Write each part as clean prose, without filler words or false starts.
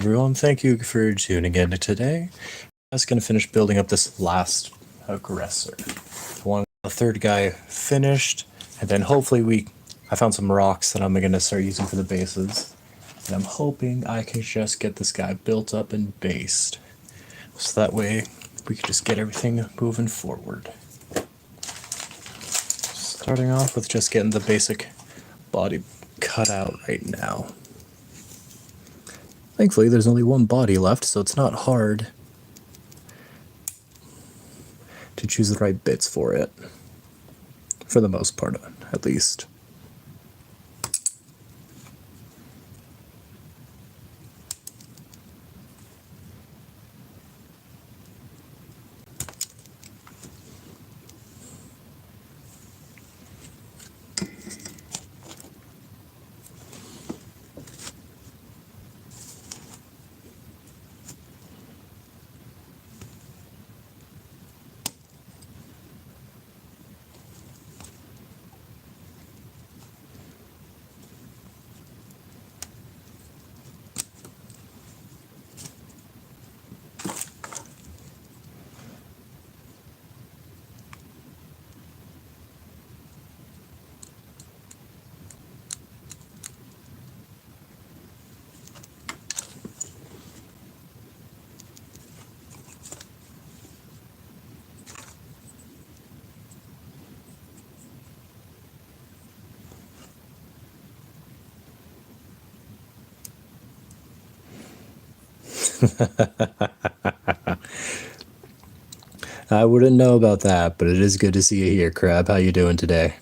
Everyone, thank you for tuning in today. I was going to finish building up this last Aggressor. The third guy finished, and then hopefully I found some rocks that I'm going to start using for the bases. And I'm hoping I can just get this guy built up and based. So that way we can just get everything moving forward. Starting off with just getting the basic body cut out right now. Thankfully, there's only one body left, so it's not hard to choose the right bits for it. For the most part, at least. I wouldn't know about that, but it is good to see you here, Crab. How you doing today?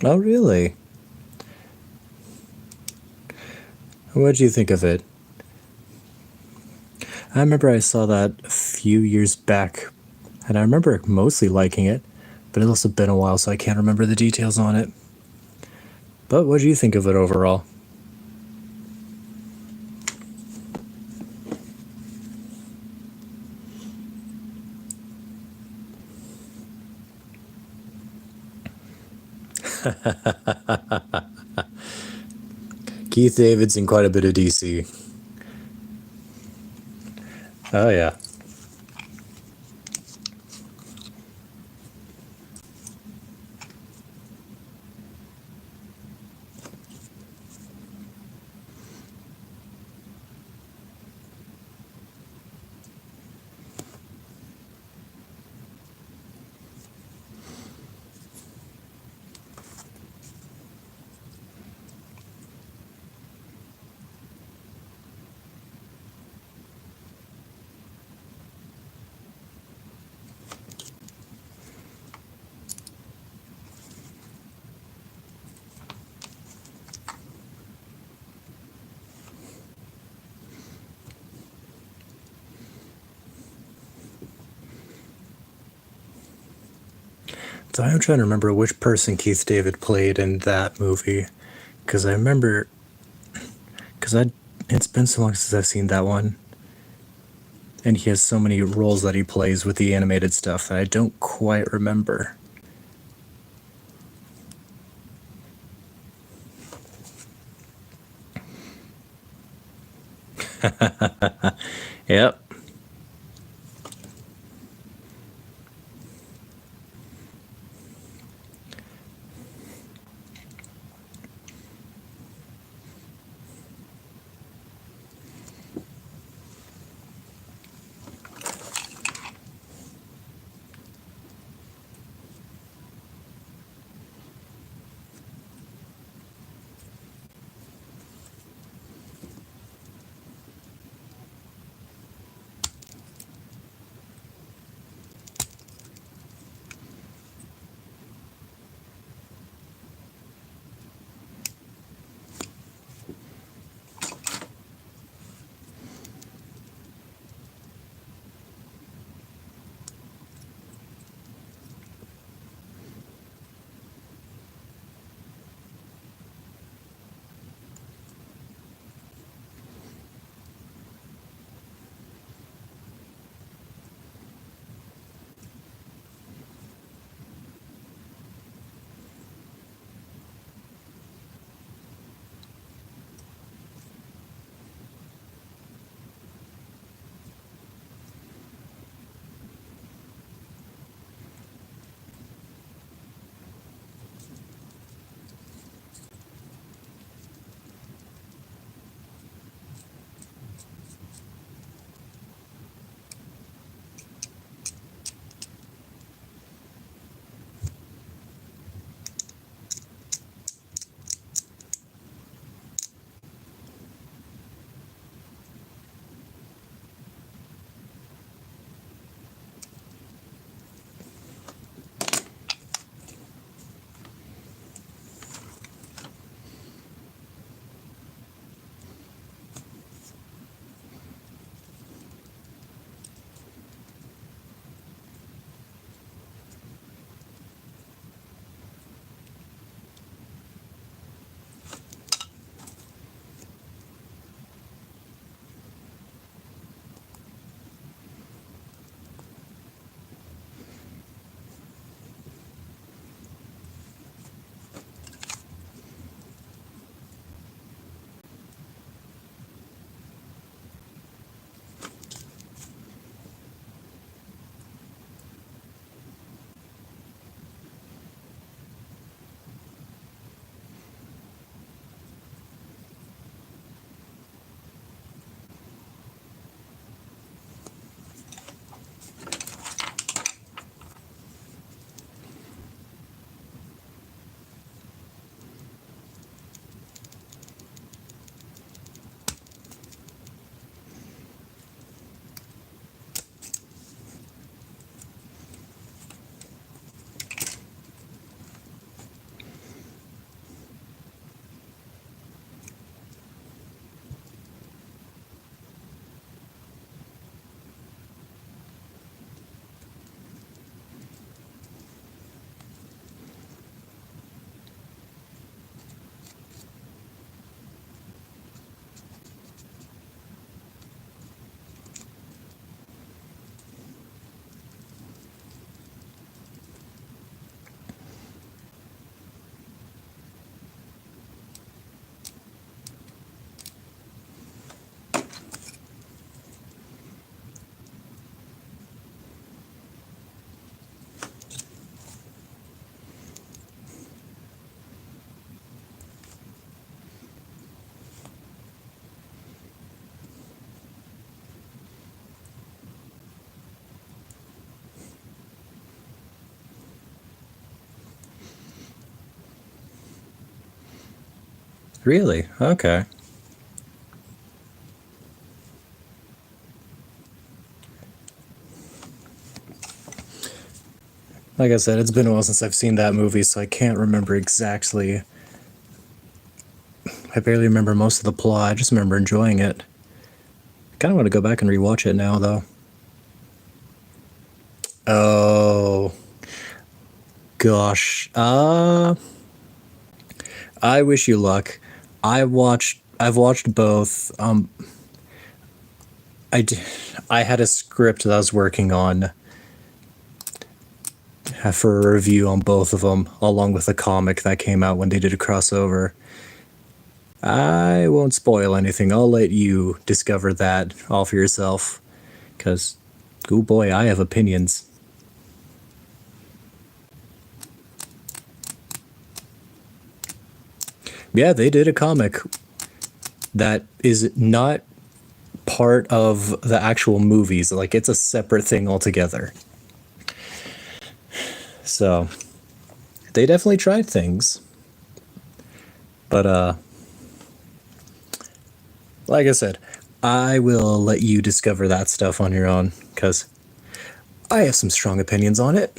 Oh, really? What did you think of it? I remember I saw that a few years back, and I remember mostly liking it, but it's also been a while, so I can't remember the details on it. But what do you think of it overall? Keith David's in quite a bit of DC. Oh, yeah. So I'm trying to remember which person Keith David played in that movie, because I remember, it's been so long since I've seen that one, and he has so many roles that he plays with the animated stuff that I don't quite remember. Yep. Really? Okay. Like I said, it's been a while since I've seen that movie, so I can't remember exactly. I barely remember most of the plot. I just remember enjoying it. I kind of want to go back and rewatch it now, though. Oh, gosh. I wish you luck. I've watched both. I d- I had a script that I was working on for a review on both of them, along with a comic that came out when they did a crossover. I won't spoil anything. I'll let you discover that all for yourself. Because, oh boy, I have opinions. Yeah, they did a comic that is not part of the actual movies. Like, it's a separate thing altogether. So, they definitely tried things. But, like I said, I will let you discover that stuff on your own, because I have some strong opinions on it.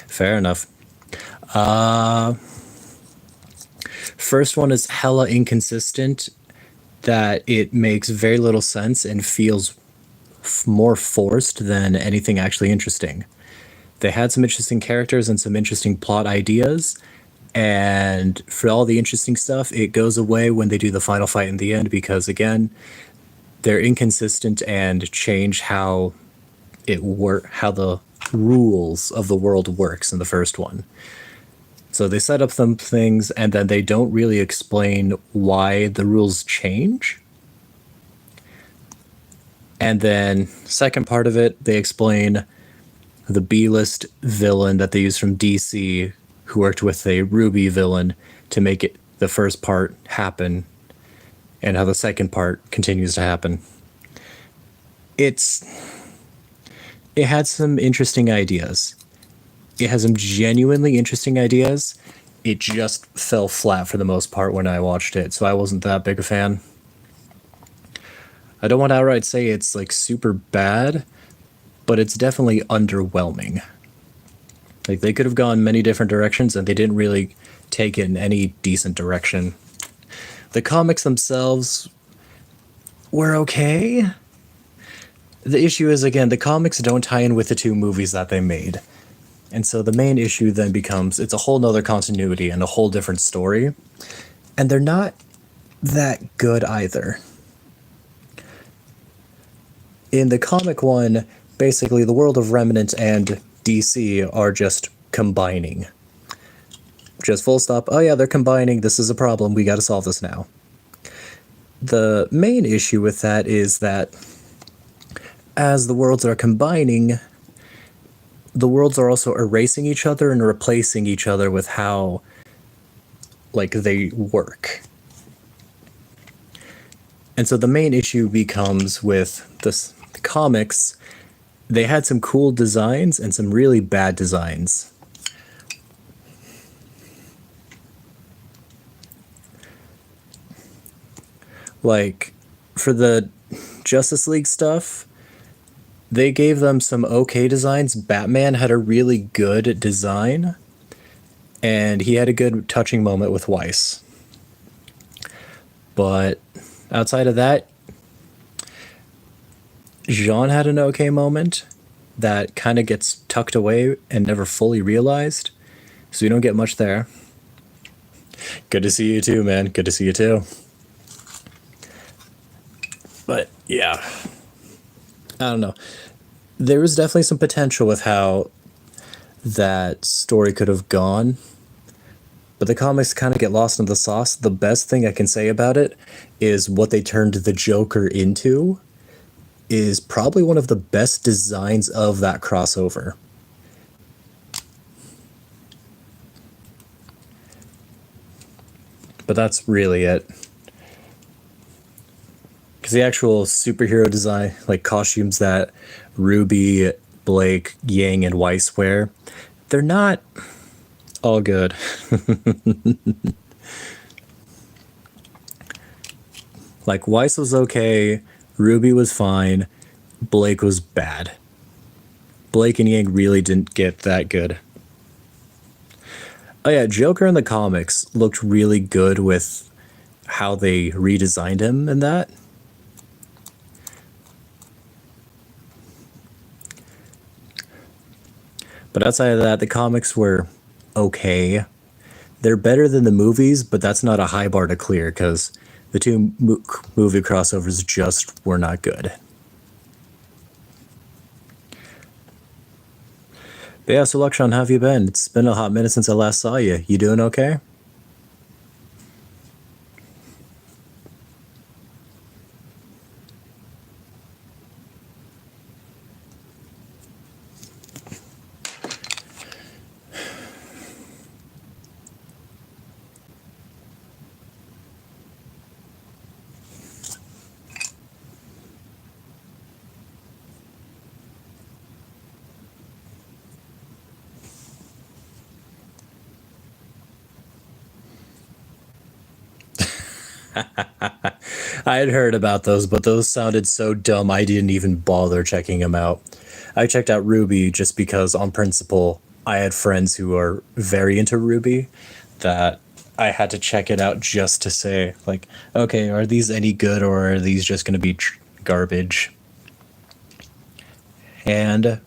Fair enough. First one is hella inconsistent, that it makes very little sense and feels more forced than anything actually interesting. They had some interesting characters and some interesting plot ideas, and for all the interesting stuff, it goes away when they do the final fight in the end because, again, they're inconsistent and change how how the rules of the world works in the first one. So they set up some things and then they don't really explain why the rules change. And then second part of it, they explain the B-list villain that they used from DC who worked with a Ruby villain to make it the first part happen and how the second part continues to happen. It had some interesting ideas. It has some genuinely interesting ideas. It just fell flat for the most part when I watched it, so I wasn't that big a fan. I don't want to outright say it's like super bad, but it's definitely underwhelming. Like they could have gone many different directions and they didn't really take it in any decent direction. The comics themselves were okay. The issue is, again, the comics don't tie in with the two movies that they made. And so the main issue then becomes it's a whole nother continuity and a whole different story. And they're not that good either. In the comic one, basically the world of Remnant and DC are just combining. Just full stop. Oh yeah, they're combining. This is a problem. We got to solve this now. The main issue with that is that as the worlds are combining, the worlds are also erasing each other and replacing each other with how, like, they work. And so the main issue becomes with the comics, they had some cool designs and some really bad designs. Like, for the Justice League stuff, they gave them some okay designs. Batman had a really good design, and he had a good touching moment with Weiss. But outside of that, Jean had an okay moment that kind of gets tucked away and never fully realized, so we don't get much there. Good to see you too, man. Good to see you too. But yeah, I don't know. There was definitely some potential with how that story could have gone, but the comics kind of get lost in the sauce. The best thing I can say about it is what they turned the Joker into is probably one of the best designs of that crossover. But that's really it. Because the actual superhero design, like costumes that Ruby, Blake, Yang, and Weiss wear, they're not all good. Like, Weiss was okay, Ruby was fine, Blake was bad. Blake and Yang really didn't get that good. Oh yeah, Joker in the comics looked really good with how they redesigned him in that. But outside of that, the comics were okay. They're better than the movies, but that's not a high bar to clear because the two movie crossovers just were not good. But yeah, so Lakshan, how have you been? It's been a hot minute since I last saw you. You doing okay? I had heard about those, but those sounded so dumb I didn't even bother checking them out. I checked out Ruby just because, on principle, I had friends who are very into Ruby that I had to check it out just to say, like, okay, are these any good or are these just going to be garbage? And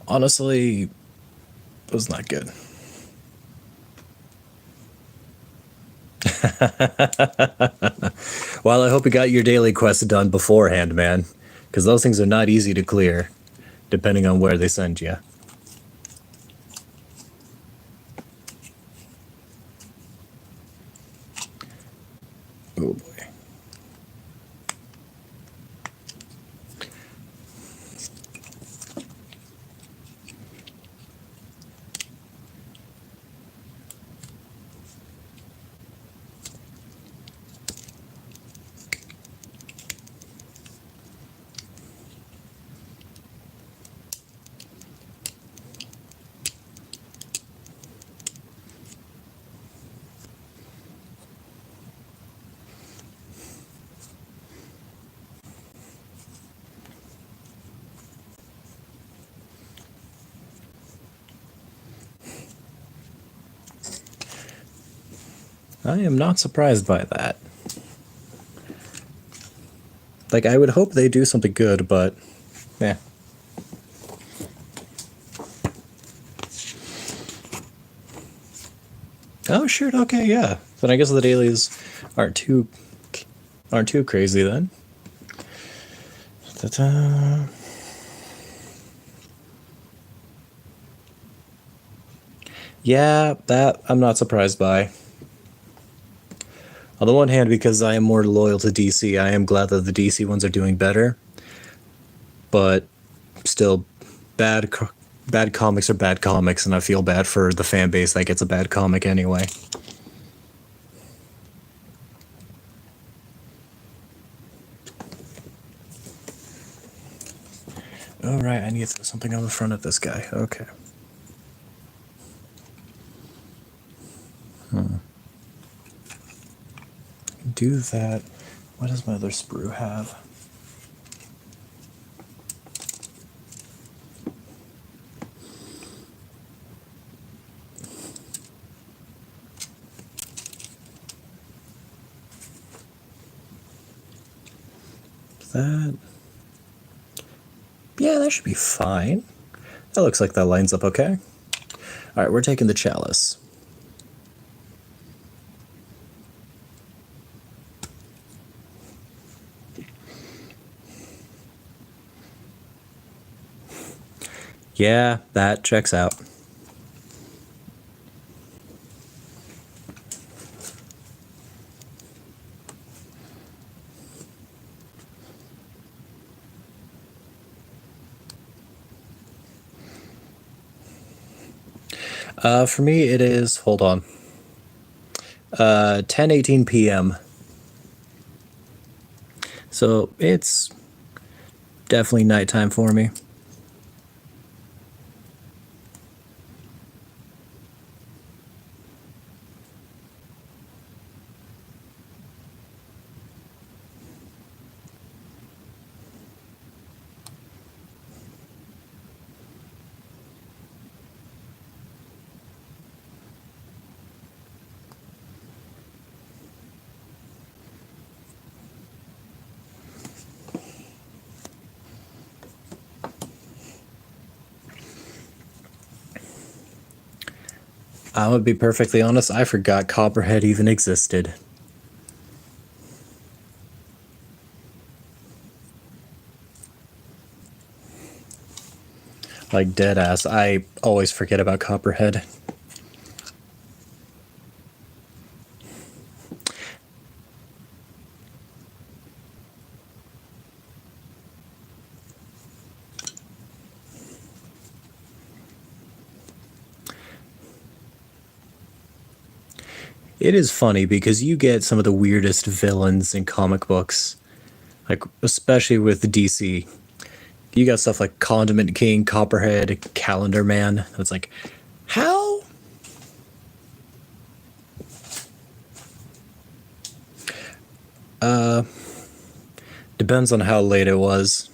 honestly, it was not good. Well, I hope you got your daily quest done beforehand, man, because those things are not easy to clear, depending on where they send you. Oh boy. I am not surprised by that. Like, I would hope they do something good, but yeah. Oh, sure. Okay, yeah. Then I guess the dailies aren't too crazy then. Ta-ta. Yeah, that I'm not surprised by. On the one hand, because I am more loyal to DC, I am glad that the DC ones are doing better. But still, bad comics are bad comics, and I feel bad for the fan base that gets a bad comic anyway. Oh, right, I need to throw something on the front of this guy. Okay. Do that. What does my other sprue have? That. Yeah, that should be fine. That looks like that lines up okay. Alright, we're taking the chalice. Yeah, that checks out. For me, it is, hold on, 10:18 p.m. So it's definitely nighttime for me. I would be perfectly honest, I forgot Copperhead even existed. Like, dead ass. I always forget about Copperhead. It is funny because you get some of the weirdest villains in comic books, like especially with DC. You got stuff like Condiment King, Copperhead, Calendar Man. It's like, how? Depends on how late it was.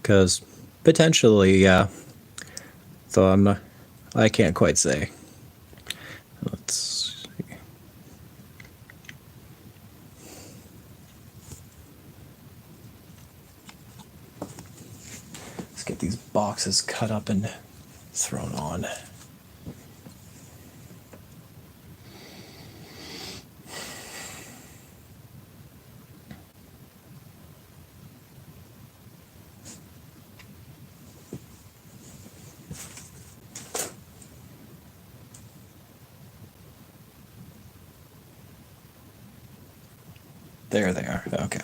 Because potentially, yeah. Though I'm not, I can't quite say. Let's see. Let's get these boxes cut up and thrown on. There they are. Okay.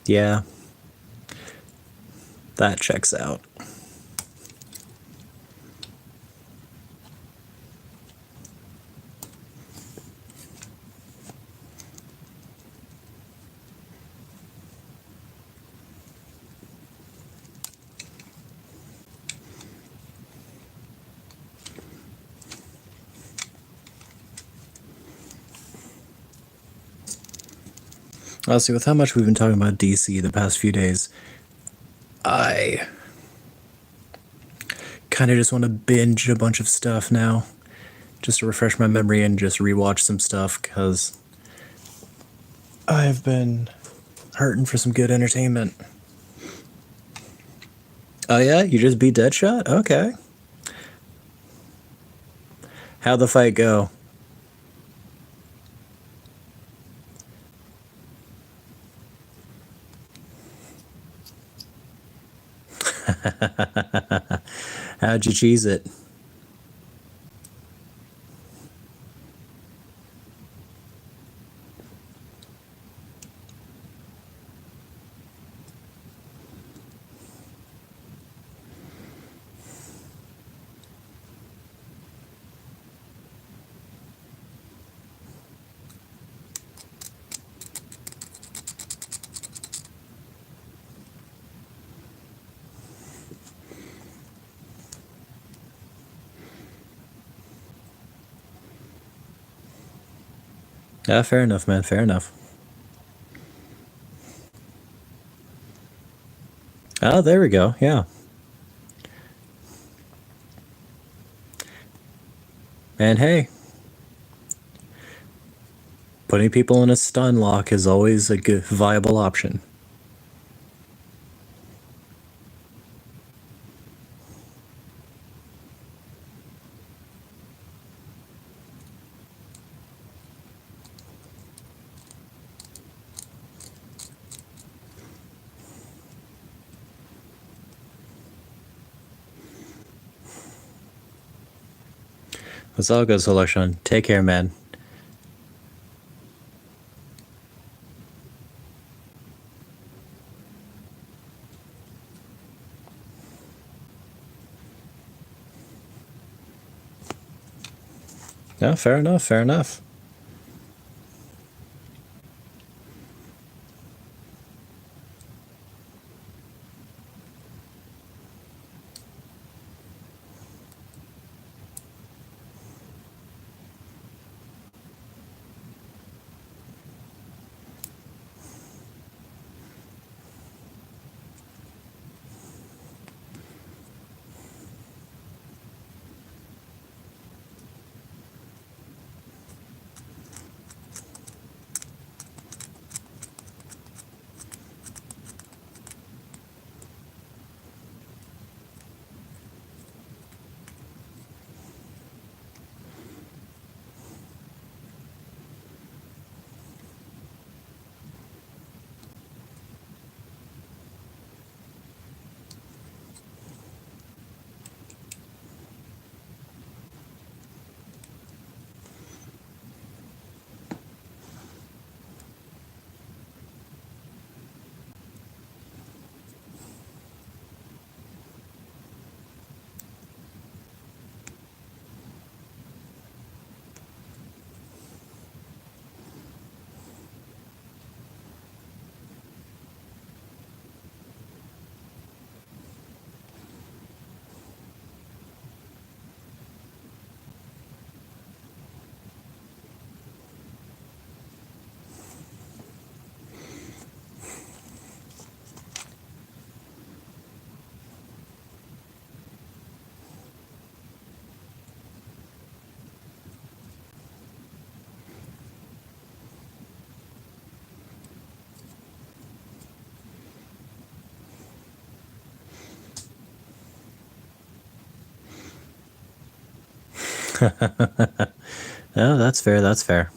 Yeah. That checks out. Honestly, with how much we've been talking about DC the past few days, I kind of just want to binge a bunch of stuff now, just to refresh my memory and just rewatch some stuff, because I've been hurting for some good entertainment. Oh yeah, you just beat Deadshot? Okay. How'd the fight go? How'd you cheese it? Yeah, fair enough, man. Fair enough. Oh, there we go. Yeah. And hey, Putting people in a stun lock is always a good, viable option. It's all good, Selection. Take care, man. Yeah, fair enough, fair enough. Yeah, that's fair, that's fair.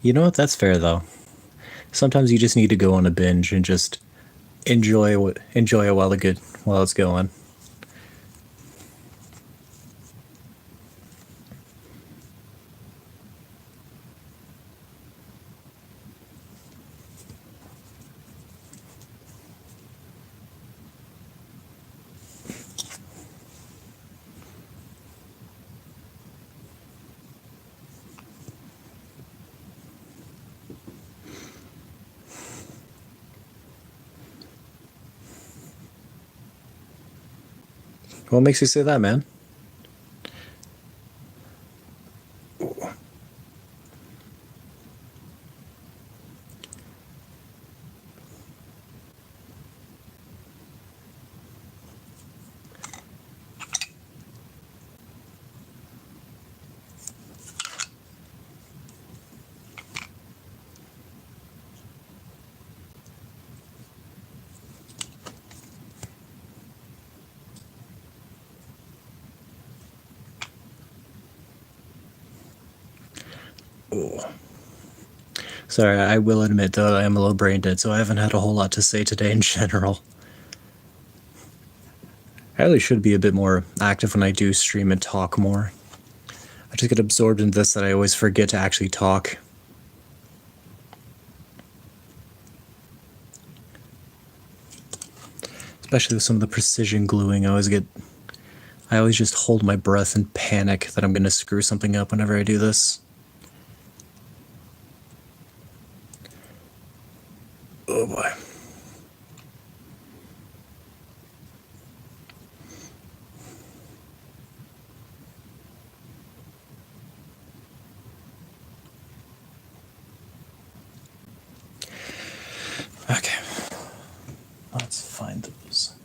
You know what? That's fair though. Sometimes you just need to go on a binge and just enjoy it while it's going. What makes you say that, man? Sorry, I will admit, though, I am a little brain dead, so I haven't had a whole lot to say today in general. I really should be a bit more active when I do stream and talk more. I just get absorbed in this that I always forget to actually talk. Especially with some of the precision gluing, I always just hold my breath and panic that I'm going to screw something up whenever I do this. Oh boy. Okay. Let's find those.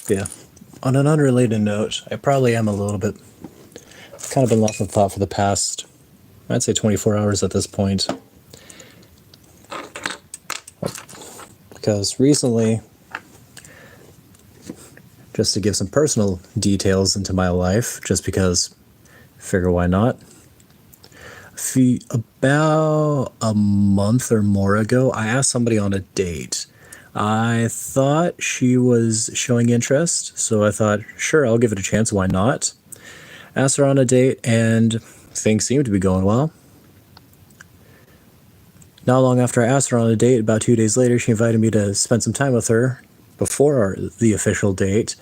Yeah. On an unrelated note, I probably am a little bit kind of been lost in thought for the past, I'd say 24 hours at this point. Because recently, just to give some personal details into my life, just because, figure why not. About a month or more ago, I asked somebody on a date. I thought she was showing interest, so I thought, sure, I'll give it a chance, why not? Asked her on a date, and things seemed to be going well. Not long after I asked her on a date, about 2 days later, she invited me to spend some time with her before the official date,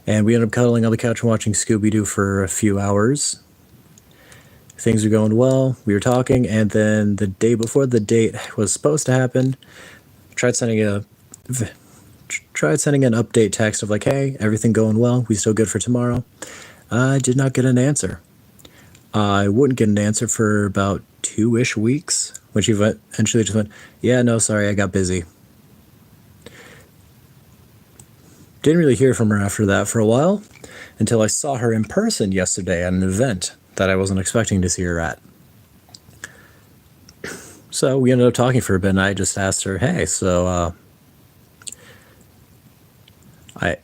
and we ended up cuddling on the couch and watching Scooby-Doo for a few hours. Things were going well, we were talking, and then the day before the date was supposed to happen, tried sending an update text of like, hey, everything going well, we still good for tomorrow? I did not get an answer. I wouldn't get an answer for about 2-ish weeks, when she eventually just went, yeah, no, sorry, I got busy. Didn't really hear from her after that for a while, until I saw her in person yesterday at an event that I wasn't expecting to see her at. So we ended up talking for a bit, and I just asked her, hey, so I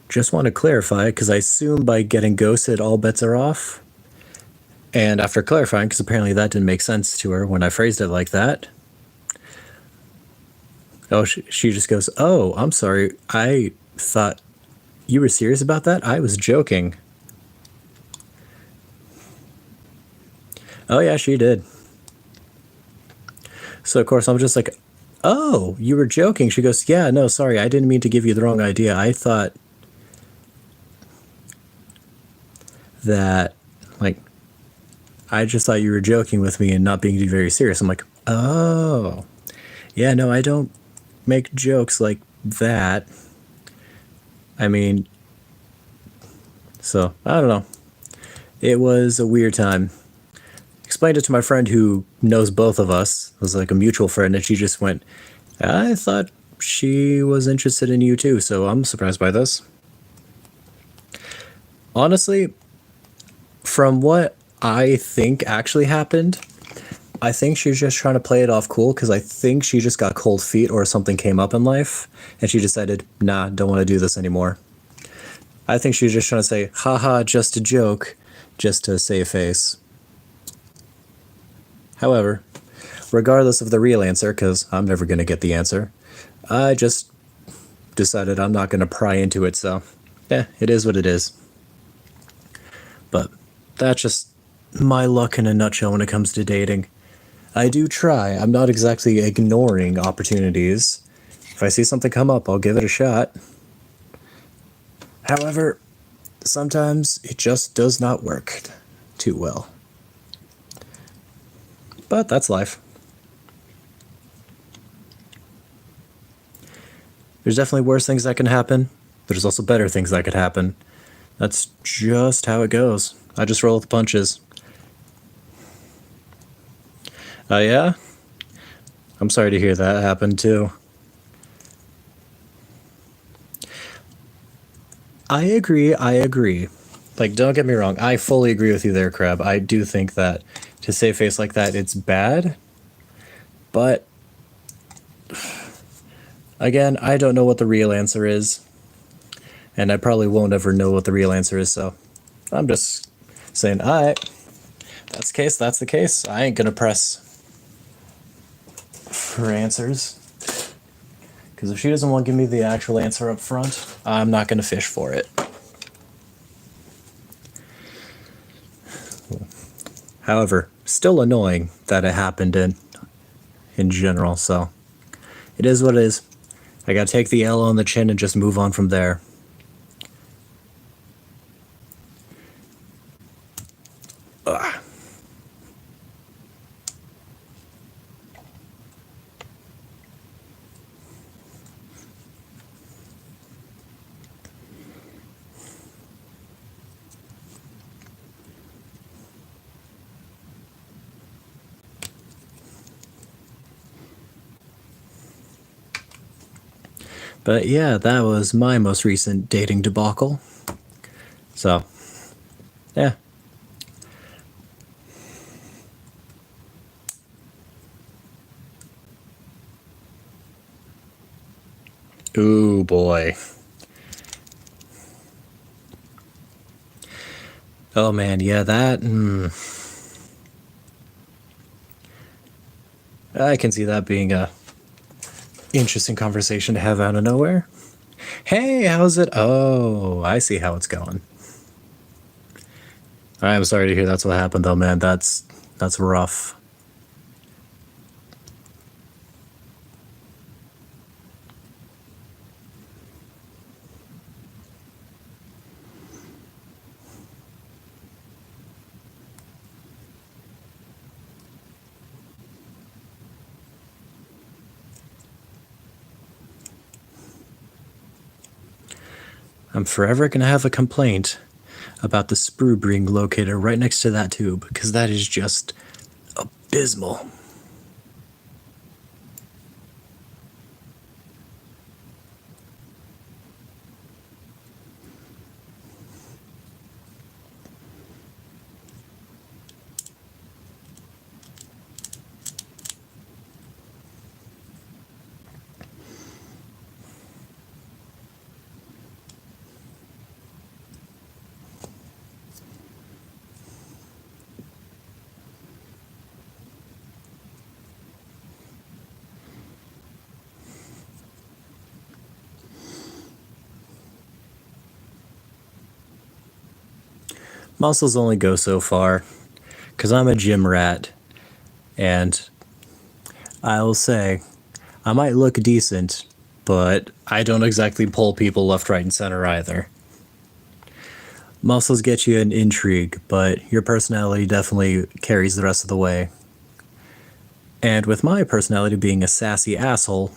just want to clarify, because I assume by getting ghosted, all bets are off. And after clarifying, because apparently that didn't make sense to her when I phrased it like that, she just goes, oh, I'm sorry, I thought you were serious about that? I was joking. Oh yeah, she did. So of course I'm just like, oh, you were joking. She goes, yeah, no, sorry, I didn't mean to give you the wrong idea. I thought that, like, I just thought you were joking with me and not being very serious. I'm like, oh, yeah, no, I don't make jokes like that. I mean, so, I don't know. It was a weird time. Explained it to my friend who knows both of us. It was like a mutual friend, and she just went, I thought she was interested in you too, so I'm surprised by this. Honestly, from what I think actually happened, I think she was just trying to play it off cool, because I think she just got cold feet or something came up in life, and she decided, nah, don't want to do this anymore. I think she was just trying to say, haha, just a joke, just to save face. However, regardless of the real answer, because I'm never going to get the answer, I just decided I'm not going to pry into it, so yeah, it is what it is. But that's just my luck in a nutshell when it comes to dating. I do try. I'm not exactly ignoring opportunities. If I see something come up, I'll give it a shot. However, sometimes it just does not work too well. But that's life. There's definitely worse things that can happen. There's also better things that could happen. That's just how it goes. I just roll with the punches. Oh, yeah? I'm sorry to hear that happened, too. I agree, I agree. Like, don't get me wrong, I fully agree with you there, Crab. I do think that to save face like that, it's bad. But, again, I don't know what the real answer is. And I probably won't ever know what the real answer is, so I'm just saying, alright, that's the case, that's the case. I ain't gonna press for answers. Because if she doesn't want to give me the actual answer up front, I'm not gonna fish for it. However, still annoying that it happened in general, so it is what it is. I gotta take the L on the chin and just move on from there. Ugh. But yeah, that was my most recent dating debacle. So, yeah. Ooh, boy. Oh man, yeah, that. I can see that being a interesting conversation to have out of nowhere. Hey, how's it? Oh, I see how it's going. I'm sorry to hear that's what happened, though, man. That's rough. I'm forever gonna have a complaint about the sprue being located right next to that tube, because that is just abysmal. Muscles only go so far, because I'm a gym rat, and I'll say, I might look decent, but I don't exactly pull people left, right, and center either. Muscles get you an intrigue, but your personality definitely carries the rest of the way. And with my personality being a sassy asshole,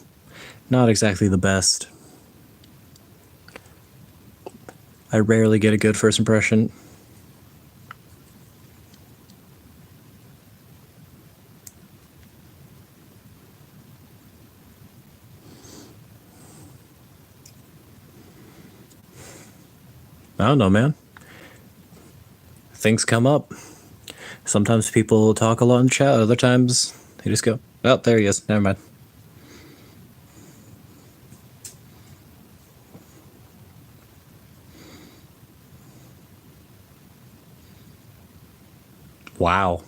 not exactly the best. I rarely get a good first impression. I don't know, man. Things come up. Sometimes people talk a lot in chat, other times they just go, oh, there he is, never mind. Wow.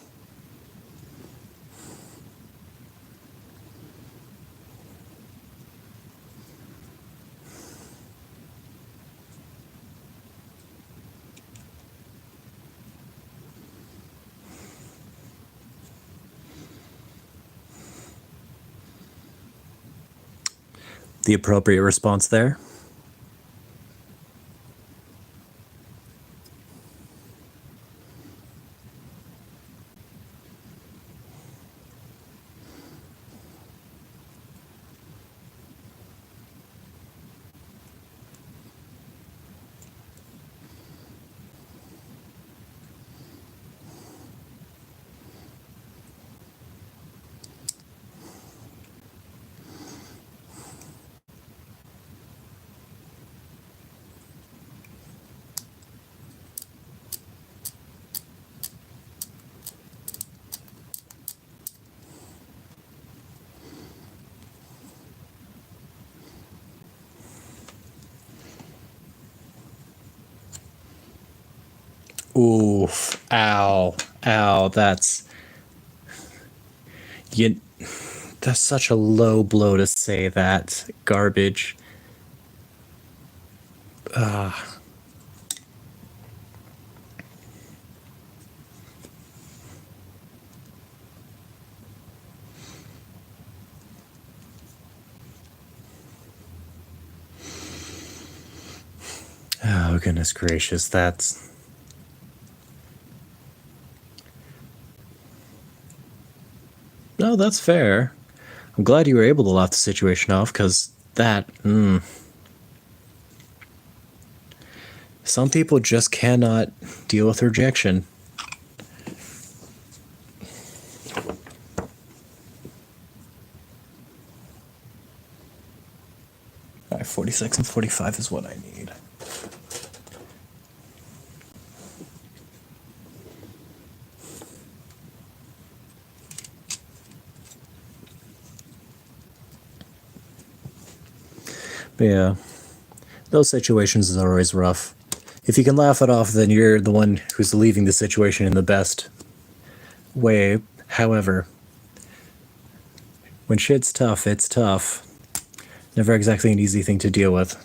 The appropriate response there. Oof. Ow. Ow. You, that's such a low blow to say that. Garbage. Oh, goodness gracious. That's... No, that's fair. I'm glad you were able to laugh the situation off, because that... Some people just cannot deal with rejection. Alright, 46 and 45 is what I need. But yeah, those situations are always rough. If you can laugh it off, then you're the one who's leaving the situation in the best way. However, when shit's tough, it's tough. Never exactly an easy thing to deal with.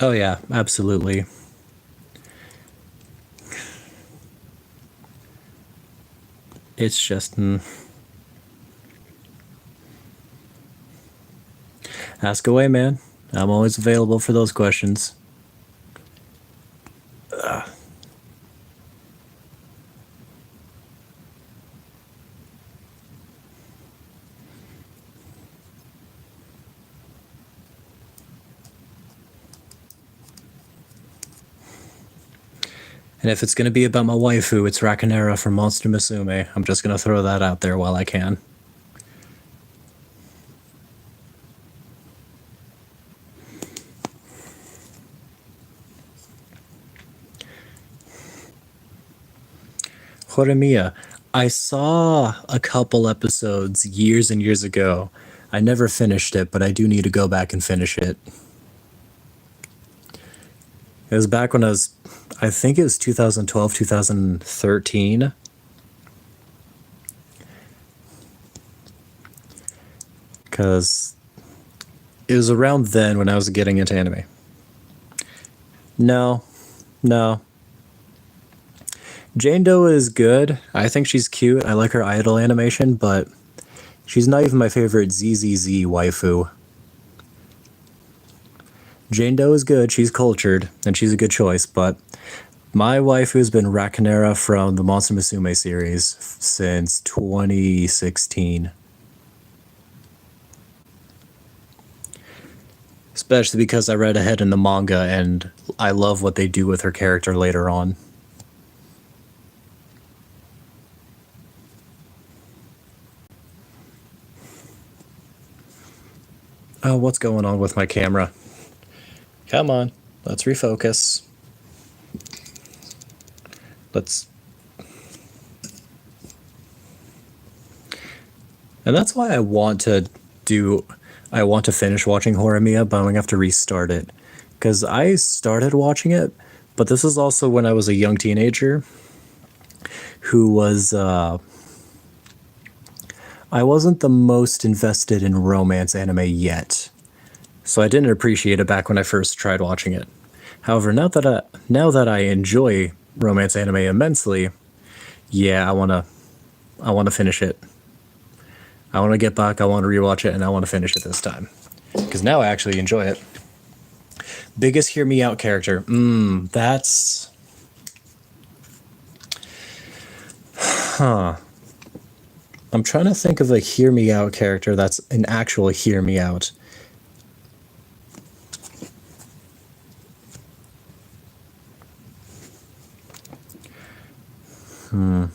Oh yeah, absolutely. It's just... Ask away, man. I'm always available for those questions. And if it's going to be about my waifu, it's Rakanera from Monster Musume. I'm just going to throw that out there while I can. Horimiya. I saw a couple episodes years and years ago. I never finished it, but I do need to go back and finish it. It was back when I think it was 2012, 2013. Because it was around then when I was getting into anime. No. Jane Doe is good. I think she's cute. I like her idol animation, but she's not even my favorite ZZZ waifu. Jane Doe is good. She's cultured, and she's a good choice, but my waifu has been Rakanera from the Monster Musume series since 2016. Especially because I read ahead in the manga, and I love what they do with her character later on. Oh, what's going on with my camera? Come on, let's refocus. And that's why I want to finish watching Horimiya, but I'm going to have to restart it. Because I started watching it, but this is also when I was a young teenager who was... I wasn't the most invested in romance anime yet, so I didn't appreciate it back when I first tried watching it. However, now that I enjoy romance anime immensely, yeah, I want to finish it. I want to get back, I want to rewatch it, and I want to finish it this time. Because now I actually enjoy it. Biggest hear me out character. That's... Huh. I'm trying to think of a hear me out character that's an actual hear me out. Who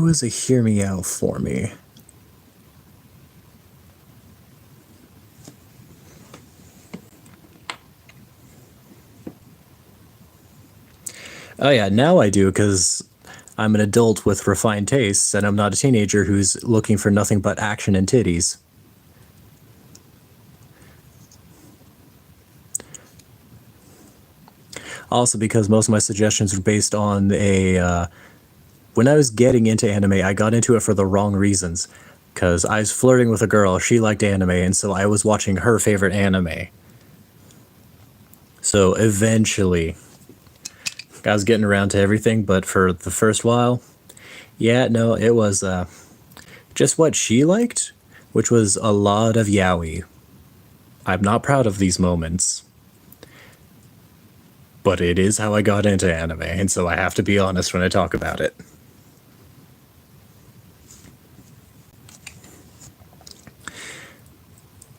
is a hear me out for me? Oh yeah, now I do, because I'm an adult with refined tastes, and I'm not a teenager who's looking for nothing but action and titties. Also, because most of my suggestions were based on when I was getting into anime, I got into it for the wrong reasons. Because I was flirting with a girl, she liked anime, and so I was watching her favorite anime. So eventually, I was getting around to everything, but for the first while, yeah, no, it was just what she liked, which was a lot of yaoi. I'm not proud of these moments, but it is how I got into anime, and so I have to be honest when I talk about it.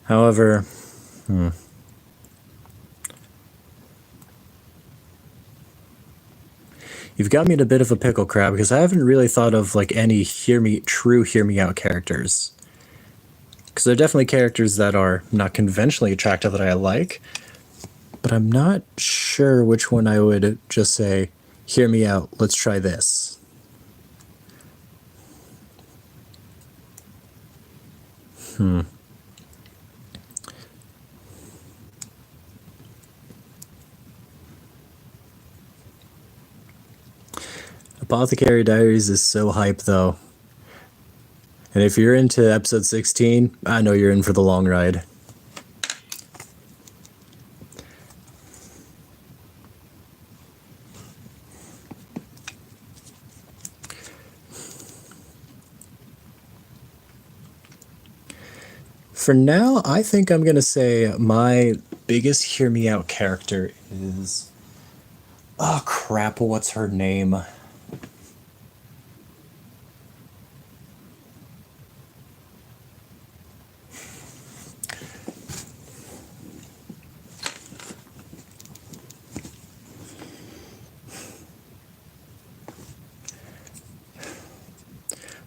However, you've got me in a bit of a pickle, Crab, because I haven't really thought of like any true hear me out characters. Because there are definitely characters that are not conventionally attractive that I like, but I'm not sure which one I would just say, hear me out, let's try this. Apothecary Diaries is so hype, though. And if you're into episode 16, I know you're in for the long ride. For now, I think I'm going to say my biggest hear me out character is... Oh, crap, what's her name?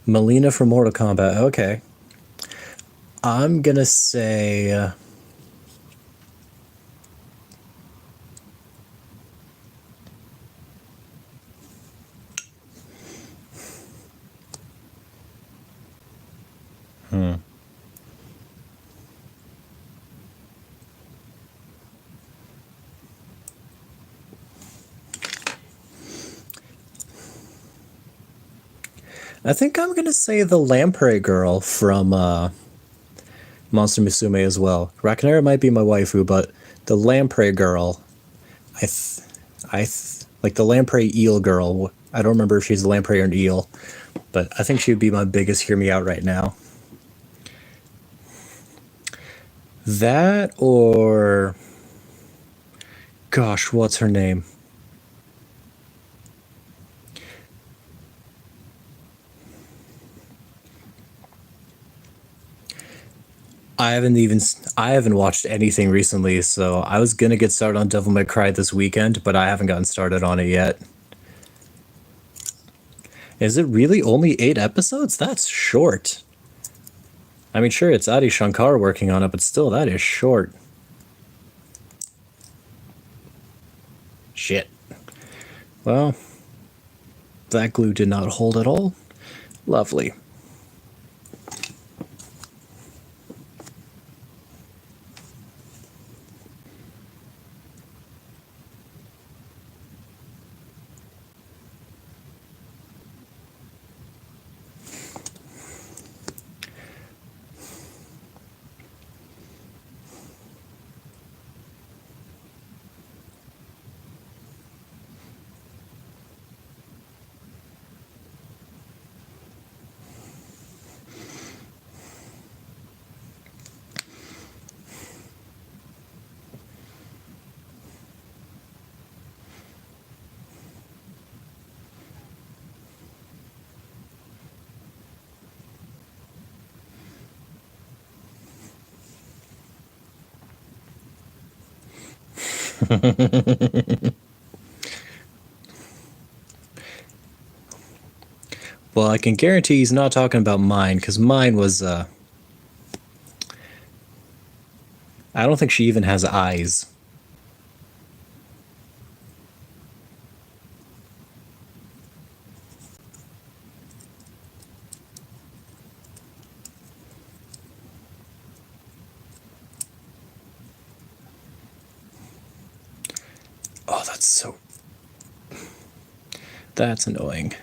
Melina from Mortal Kombat, okay. I'm gonna say... I think I'm gonna say the Lamprey girl from Monster Musume as well. Rakanera might be my waifu, but the Lamprey girl, like the Lamprey eel girl. I don't remember if she's a lamprey or an eel, but I think she would be my biggest hear me out right now. That or... Gosh, what's her name? I haven't watched anything recently, so I was gonna get started on Devil May Cry this weekend, but I haven't gotten started on it yet. Is it really only 8 episodes? That's short. I mean, sure, it's Adi Shankar working on it, but still, that is short. Shit. Well, that glue did not hold at all. Lovely. Well, I can guarantee he's not talking about mine, because mine was, I don't think she even has eyes. Oh, that's so... That's annoying.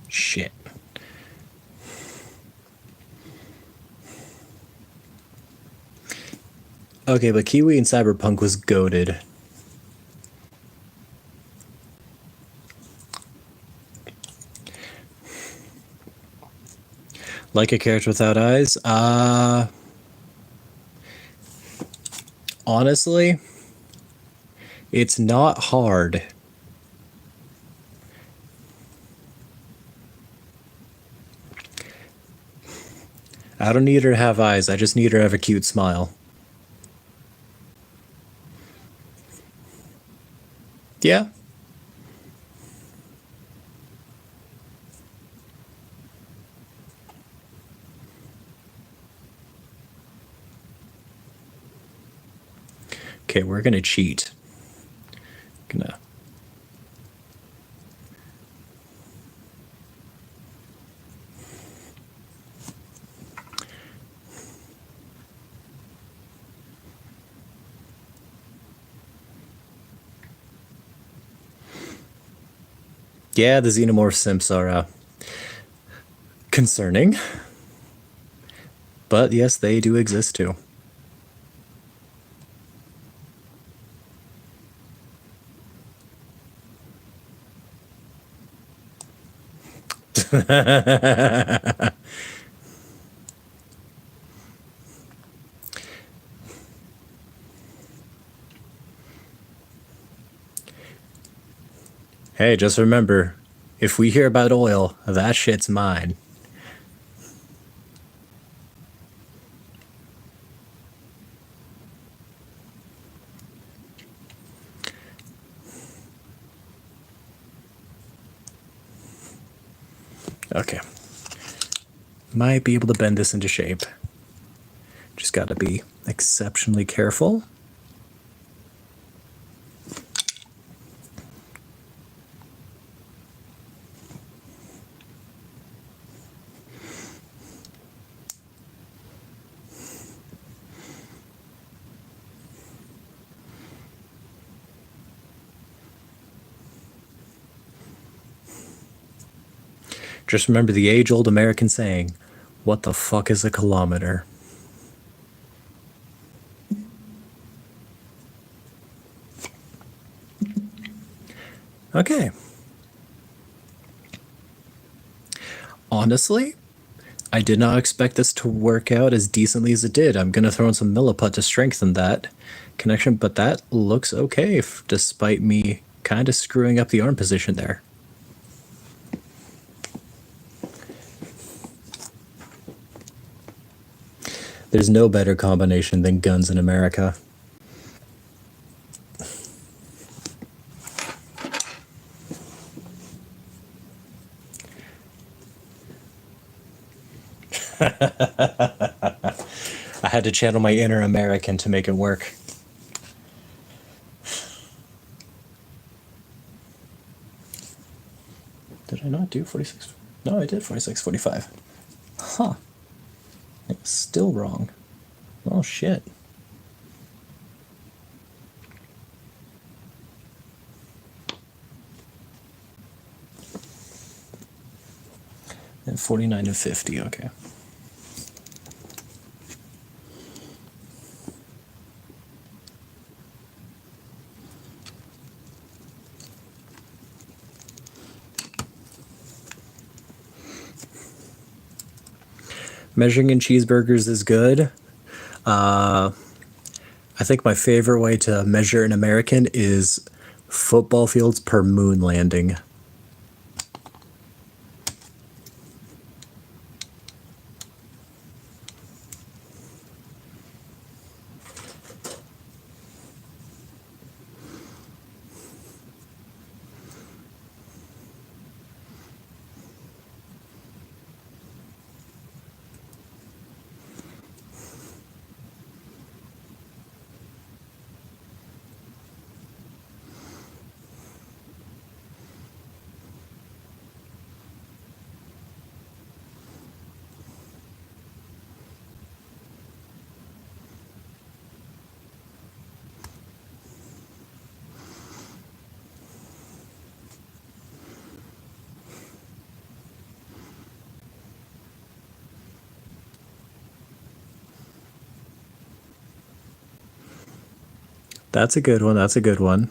Shit. Okay, but Kiwi and Cyberpunk was goated. Like a character without eyes? Honestly, it's not hard. I don't need her to have eyes, I just need her to have a cute smile. Yeah. Okay, we're gonna cheat. Gonna... Yeah, the xenomorph simps are concerning. But yes, they do exist too. Hey, just remember, if we hear about oil, that shit's mine. Okay. Might be able to bend this into shape. Just gotta be exceptionally careful. Just remember the age-old American saying, what the fuck is a kilometer? Okay. Honestly, I did not expect this to work out as decently as it did. I'm going to throw in some milliput to strengthen that connection, but that looks okay, despite me kind of screwing up the arm position there. There's no better combination than guns in America. I had to channel my inner American to make it work. Did I not do 46? No, I did 46, 45. Huh. It's still wrong. Oh, shit. And 49 and 50, okay. Measuring in cheeseburgers is good. I think my favorite way to measure an American is football fields per moon landing. That's a good one. That's a good one.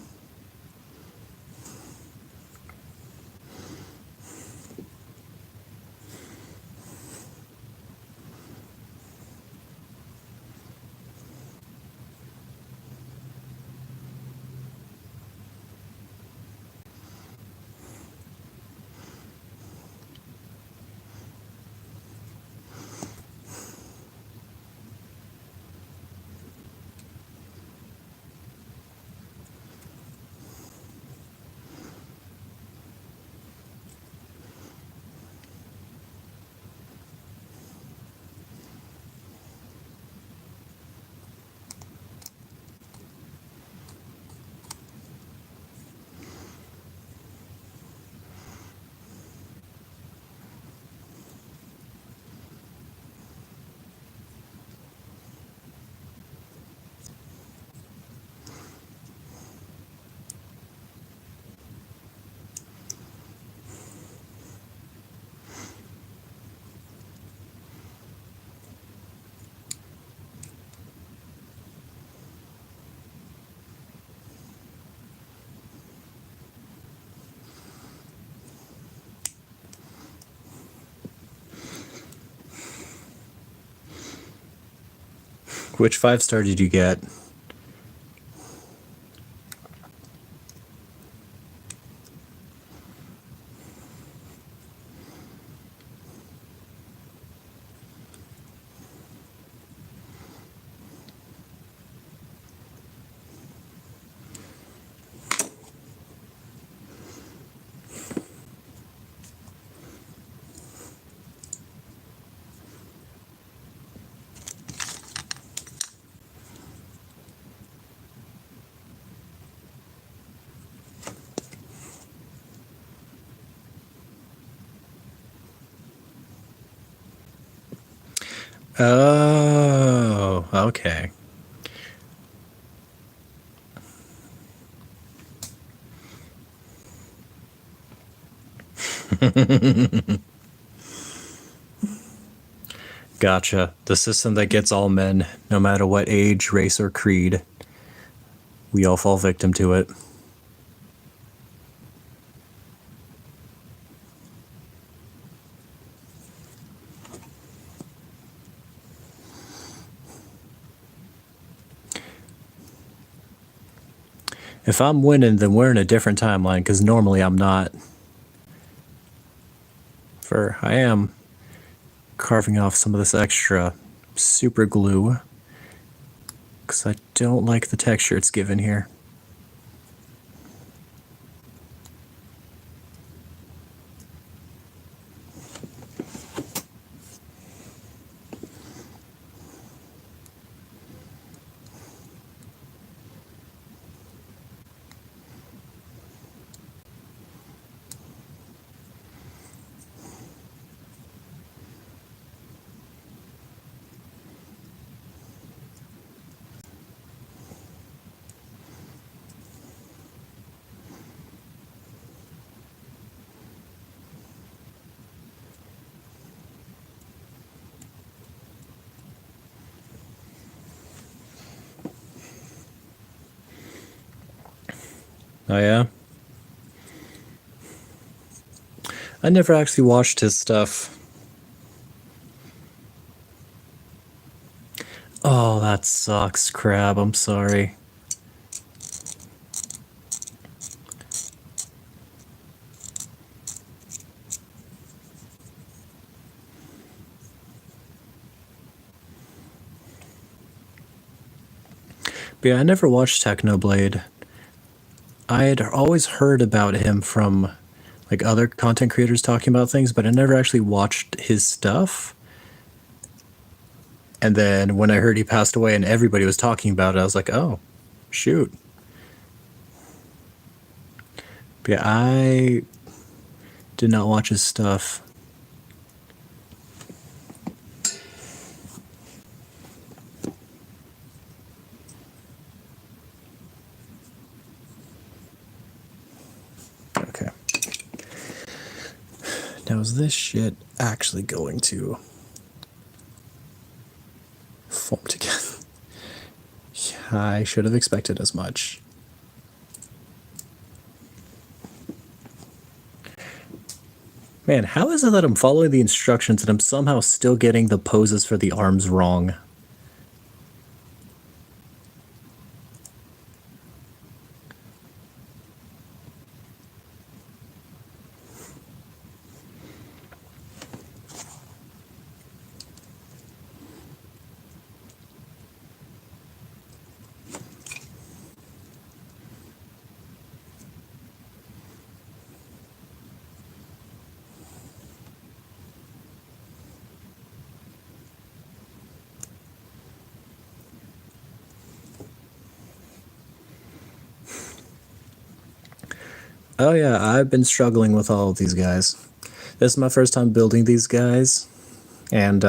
Which 5-star did you get? Oh, okay. Gotcha. The system that gets all men, no matter what age, race, or creed. We all fall victim to it. If I'm winning, then we're in a different timeline, because normally I'm not. I am carving off some of this extra super glue, because I don't like the texture it's given here. Oh yeah? I never actually watched his stuff. Oh, that sucks, Crab. I'm sorry. But yeah, I never watched Technoblade. I had always heard about him from like other content creators talking about things, but I never actually watched his stuff. And then when I heard he passed away and everybody was talking about it, I was like, oh, shoot. But yeah, I did not watch his stuff. Okay. Now is this shit actually going to form together? Yeah. I should have expected as much. Man, how is it that I'm following the instructions and I'm somehow still getting the poses for the arms wrong? Oh yeah, I've been struggling with all of these guys. This is my first time building these guys, and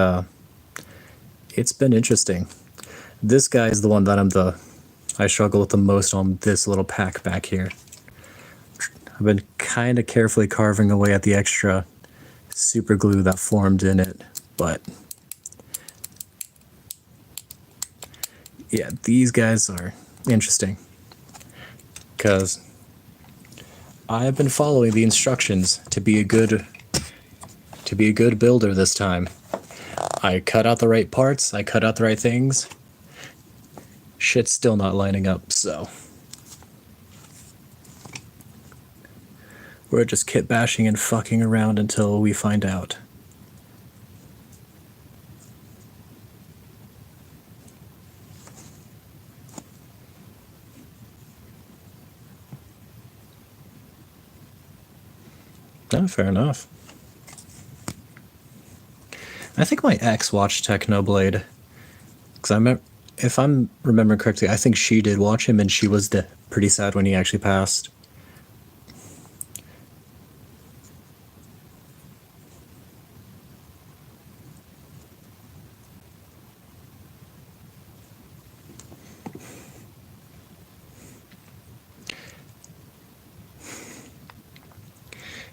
it's been interesting. This guy is the one that I struggle with the most on this little pack back here. I've been kind of carefully carving away at the extra super glue that formed in it, but yeah, these guys are interesting because I've been following the instructions to be a good builder this time. I cut out the right parts, I cut out the right things. Shit's still not lining up, so we're just kit bashing and fucking around until we find out. Oh, fair enough. I think my ex watched Technoblade. Because if I'm remembering correctly, I think she did watch him and she was pretty sad when he actually passed.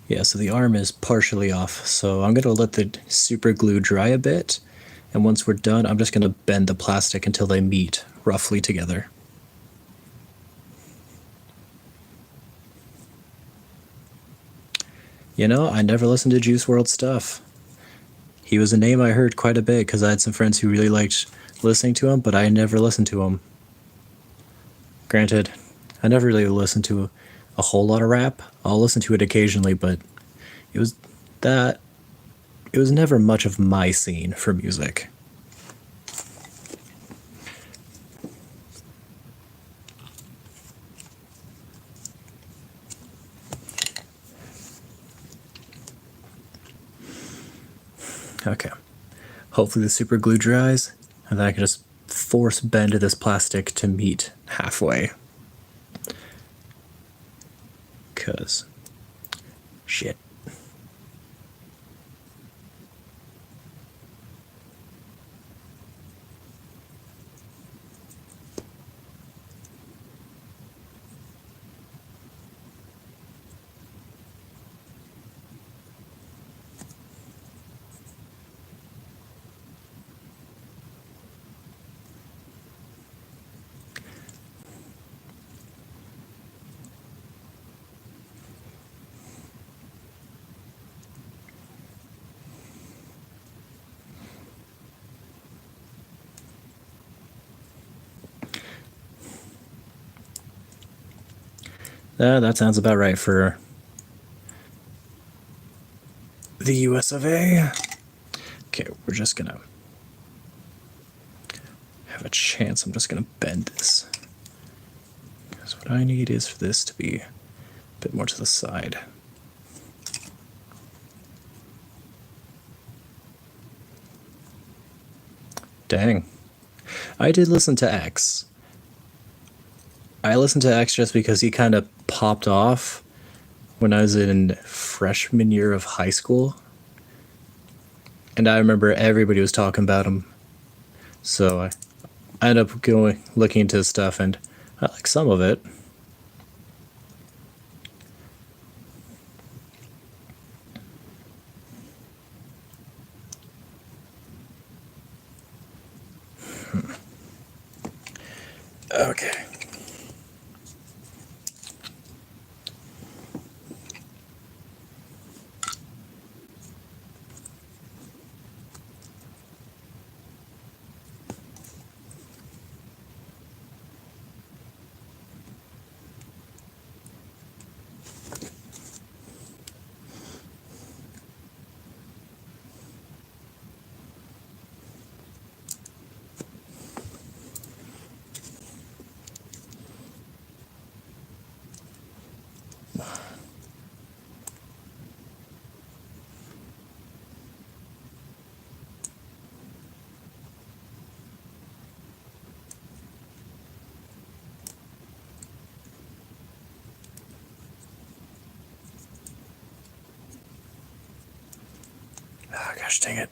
Yeah, so the arm is partially off, so I'm going to let the super glue dry a bit, and once we're done, I'm just going to bend the plastic until they meet roughly together. You know, I never listened to Juice WRLD stuff. He was a name I heard quite a bit because I had some friends who really liked listening to him, but I never listened to him. Granted, I never really listened to a whole lot of rap. I'll listen to it occasionally, but it was never much of my scene for music. Okay. Hopefully the super glue dries, and then I can just force bend this plastic to meet halfway. Cause shit. That sounds about right for the US of A. Okay, we're just gonna have a chance. I'm just gonna bend this. Because what I need is for this to be a bit more to the side. Dang. I did listen to X. I listened to X just because he kind of popped off when I was in freshman year of high school. And I remember everybody was talking about him. So I ended up looking into his stuff, and I like some of it. Okay. Oh, gosh dang it.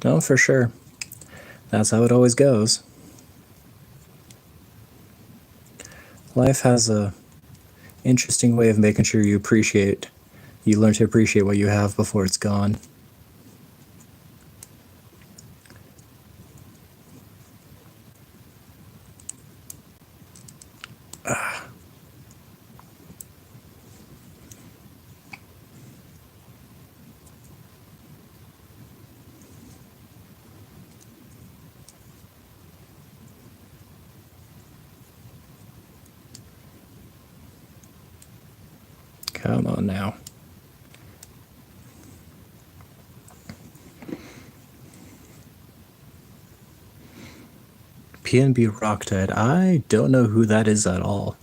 No, for sure. That's how it always goes. Life has a interesting way of making sure you learn to appreciate what you have before it's gone. Come on now. PNB Rockdead. I don't know who that is at all.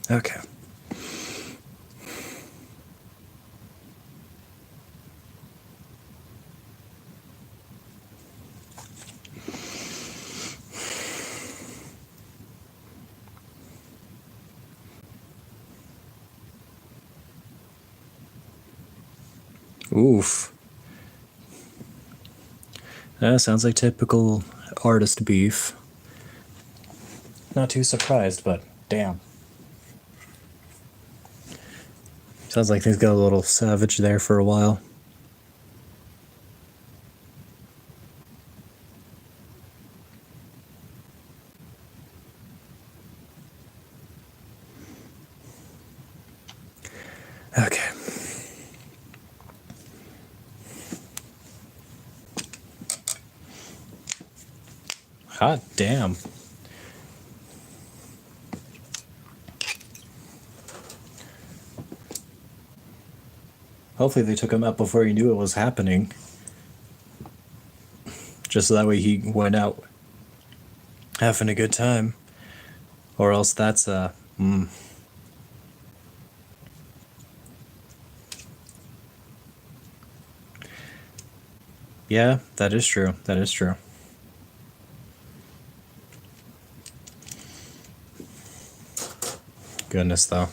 Okay. Oof. That sounds like typical artist beef. Not too surprised, but damn. Sounds like things got a little savage there for a while. Okay. Hot damn. Hopefully they took him out before he knew it was happening. Just so that way he went out having a good time. Or else that's Yeah, that is true. That is true. Goodness, though.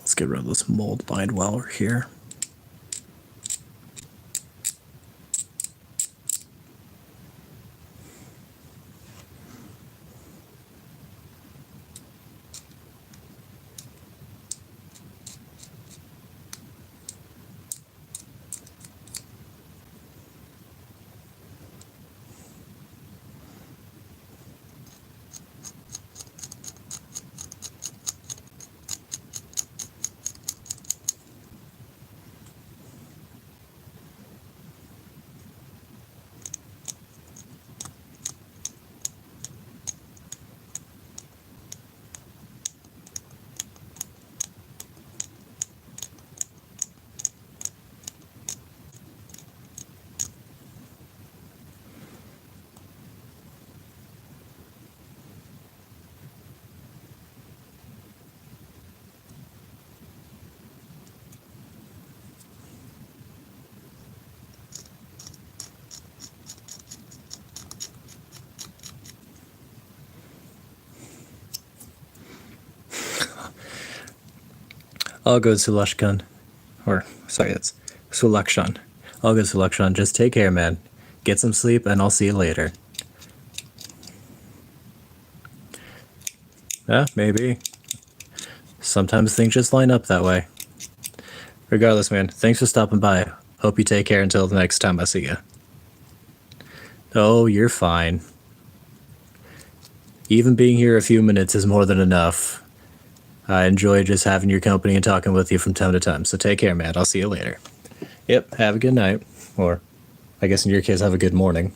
Let's get rid of this mold bind while we're here. All good, Sulakshan. Or, sorry, it's Sulakshan. All good, Sulakshan. Just take care, man. Get some sleep, and I'll see you later. Yeah, maybe. Sometimes things just line up that way. Regardless, man, thanks for stopping by. Hope you take care until the next time I see you. Oh, you're fine. Even being here a few minutes is more than enough. I enjoy just having your company and talking with you from time to time, so take care, man. I'll see you later. Yep, have a good night. Or, I guess in your case, have a good morning.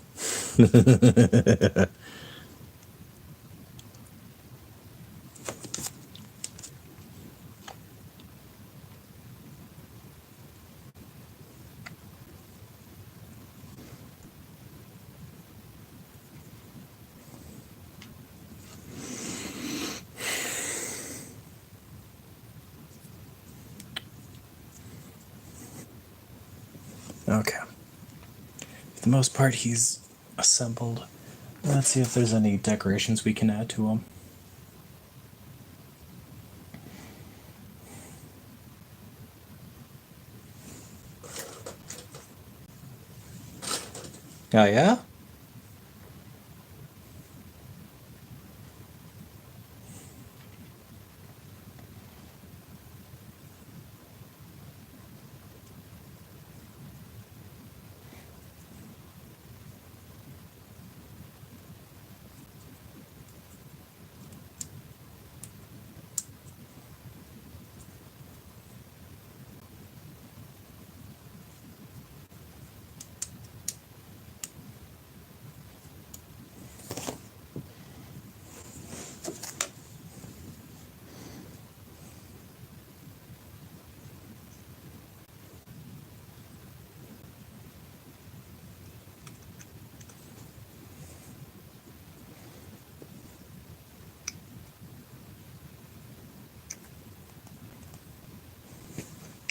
Okay. For the most part, he's assembled. Let's see if there's any decorations we can add to him. Oh, yeah?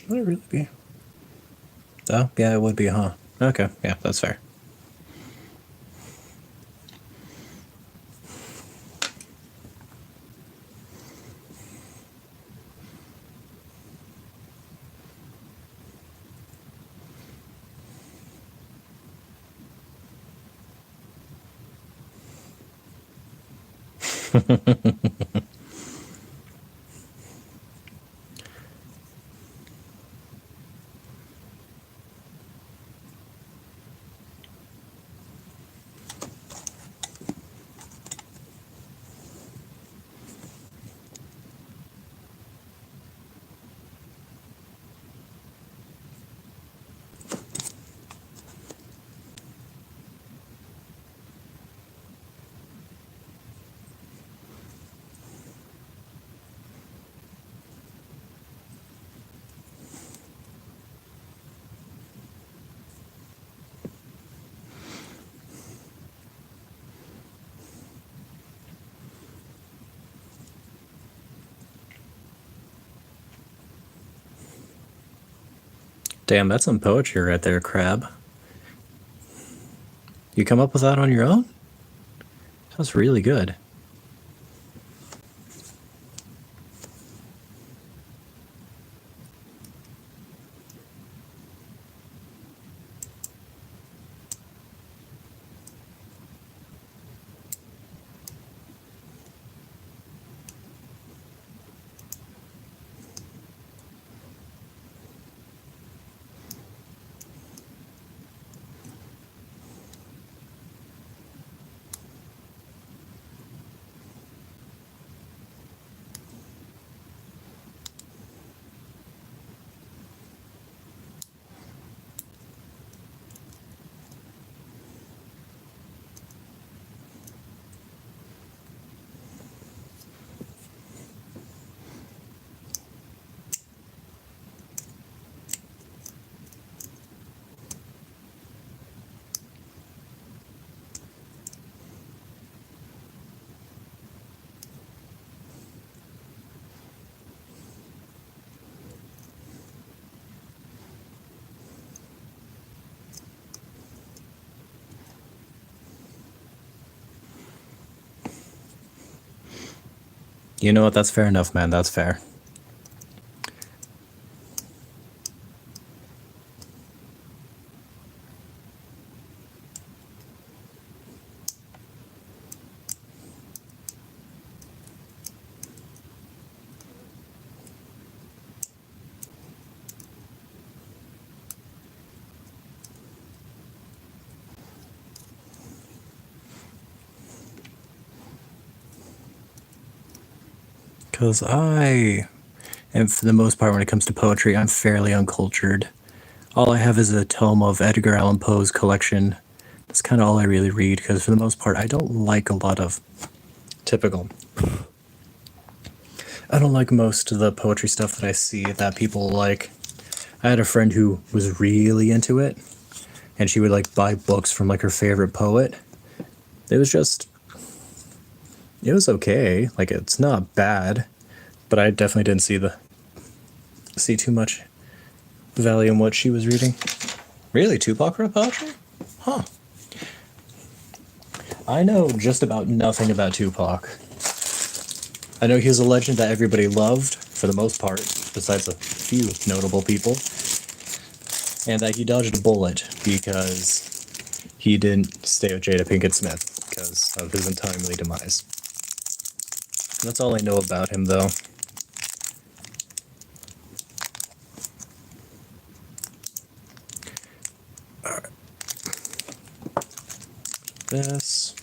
Would it really be? Oh, yeah, it would be, huh? Okay, yeah, that's fair. Damn, that's some poetry right there, Crab. You come up with that on your own? That's really good. You know what? That's fair enough, man. That's fair. Because and for the most part, when it comes to poetry, I'm fairly uncultured. All I have is a tome of Edgar Allan Poe's collection. That's kind of all I really read, because for the most part, I don't like a lot of typical. I don't like most of the poetry stuff that I see that people like. I had a friend who was really into it, and she would like buy books from like her favorite poet. It was okay. Like, it's not bad, but I definitely didn't see too much value in what she was reading. Really, Tupac wrote poetry? Huh. I know just about nothing about Tupac. I know he was a legend that everybody loved, for the most part, besides a few notable people. And that he dodged a bullet because he didn't stay with Jada Pinkett Smith because of his untimely demise. That's all I know about him, though. Alright. This.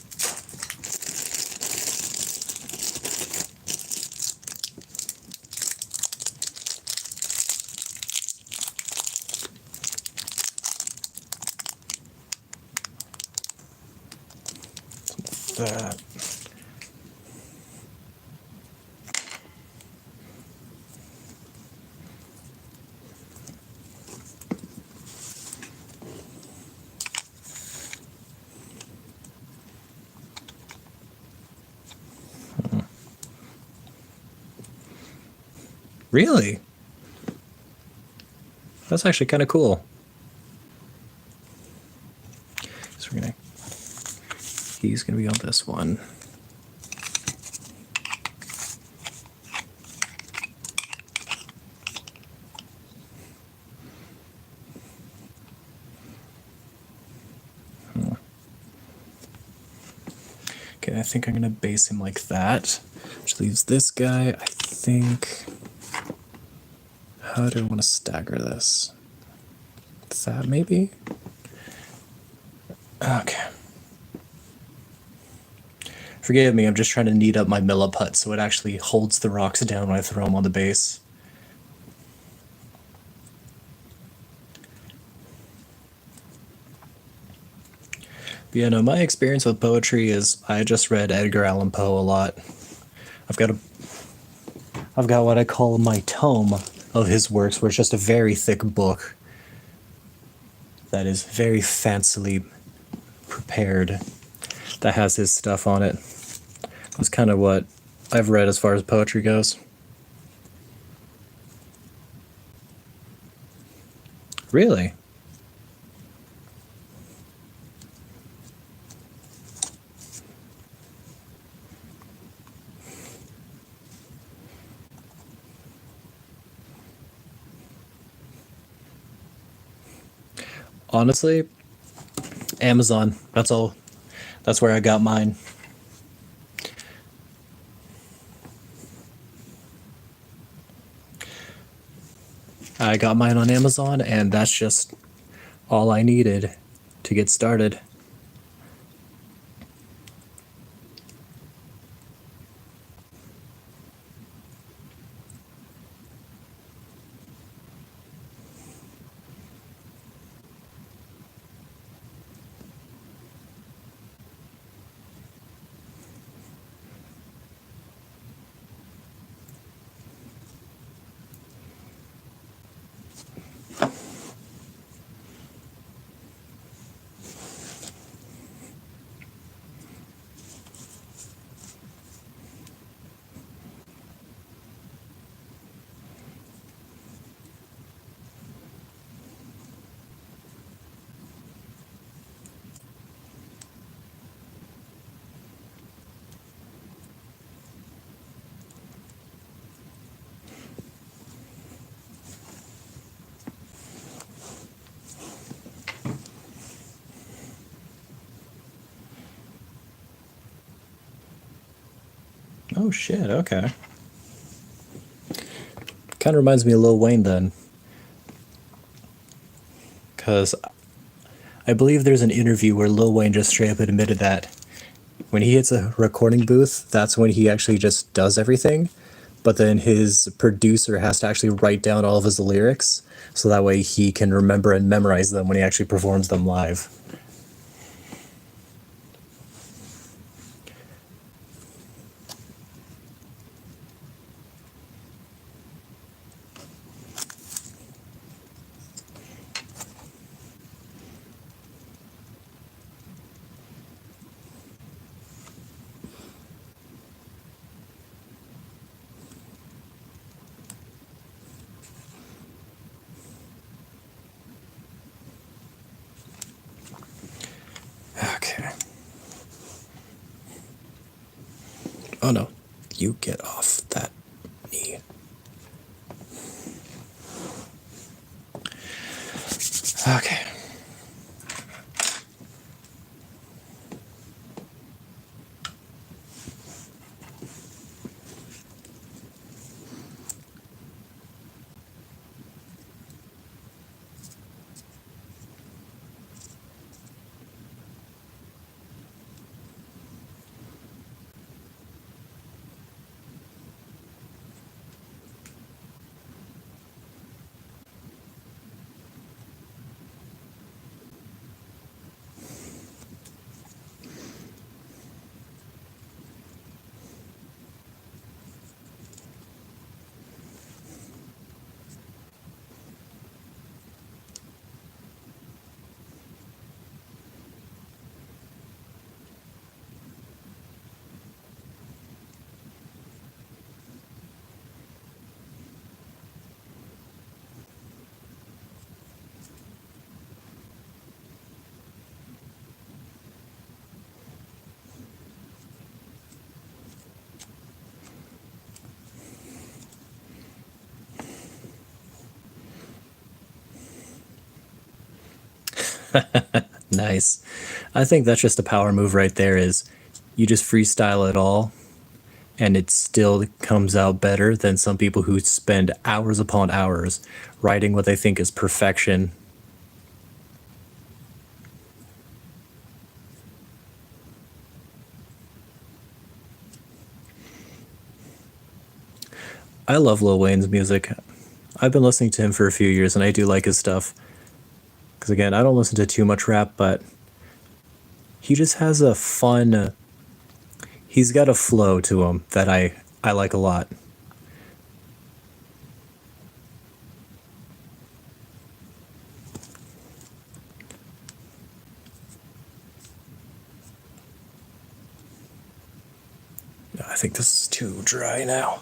That. Really? That's actually kind of cool. So he's gonna be on this one. Okay, I think I'm gonna base him like that, which leaves this guy, I think. How do I want to stagger this? That maybe? Okay. Forgive me, I'm just trying to knead up my milliput so it actually holds the rocks down when I throw them on the base. But yeah, no, my experience with poetry is I just read Edgar Allan Poe a lot. I've got what I call my tome of his works, where it's just a very thick book that is very fancily prepared, that has his stuff on it. That's kind of what I've read as far as poetry goes. Really? Honestly, Amazon. That's all. That's where I got mine. I got mine on Amazon, and that's just all I needed to get started. Oh shit, okay. Kind of reminds me of Lil Wayne then. Because I believe there's an interview where Lil Wayne just straight up admitted that when he hits a recording booth, that's when he actually just does everything. but then his producer has to actually write down all of his lyrics so that way he can remember and memorize them when he actually performs them live. Okay. Oh no, you get off that knee. Okay. Nice. I think that's just a power move right there is you just freestyle it all and it still comes out better than some people who spend hours upon hours writing what they think is perfection. I love Lil Wayne's music. I've been listening to him for a few years and I do like his stuff. Because again, I don't listen to too much rap, but he just has a fun, he's got a flow to him that I like a lot. I think this is too dry now.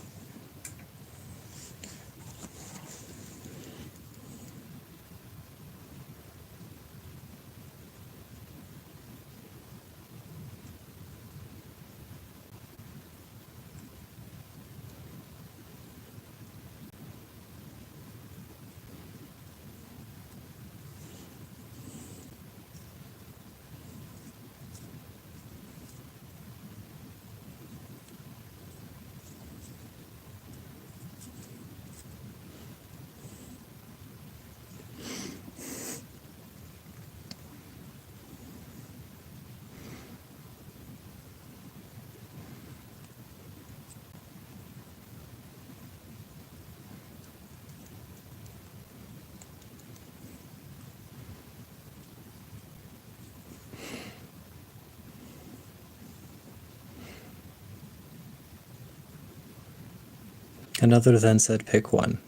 Another then said pick one.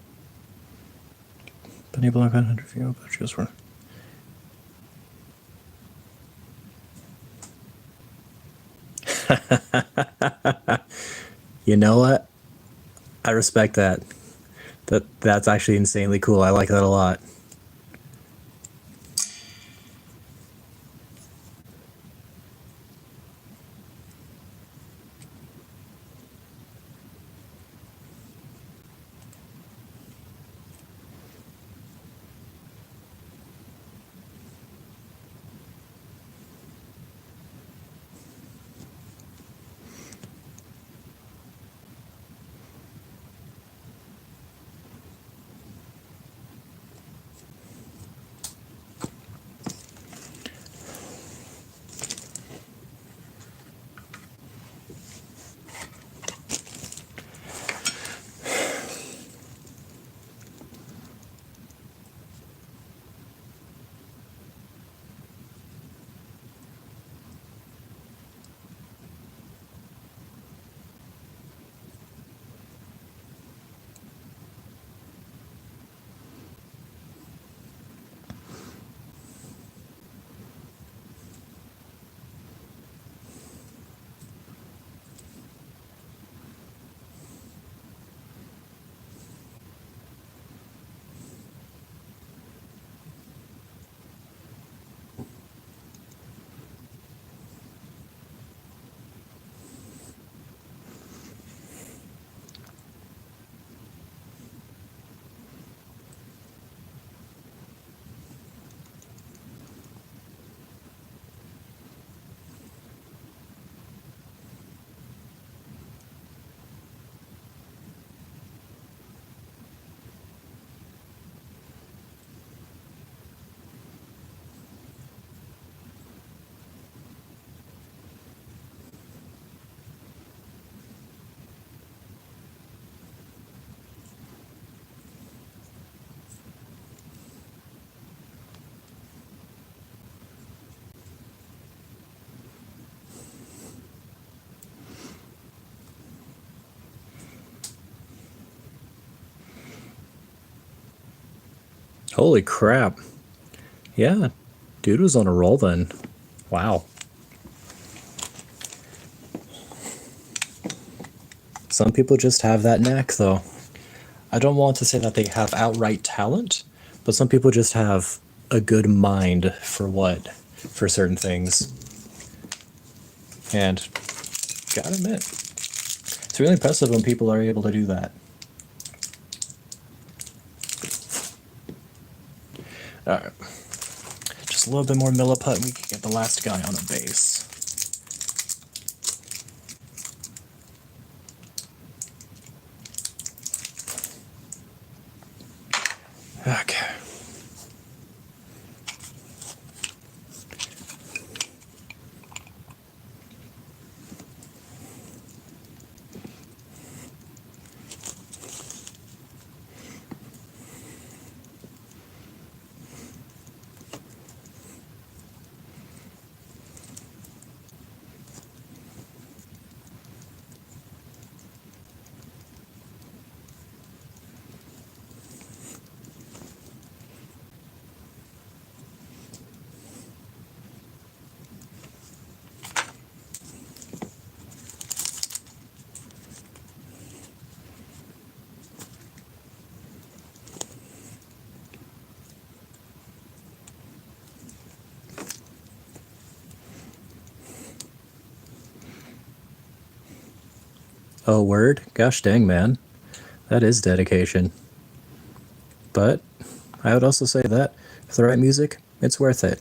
Bunny Block 100 view, but just one. You know what? I respect that. That's actually insanely cool. I like that a lot. Holy crap. Yeah, dude was on a roll then. Wow. Some people just have that knack, though. I don't want to say that they have outright talent, but some people just have a good mind for certain things. And gotta admit, it's really impressive when people are able to do that. Alright. Just a little bit more milliput and we can get the last guy on a base. Okay. Oh, word? Gosh dang, man. That is dedication. But I would also say that for the right music, it's worth it.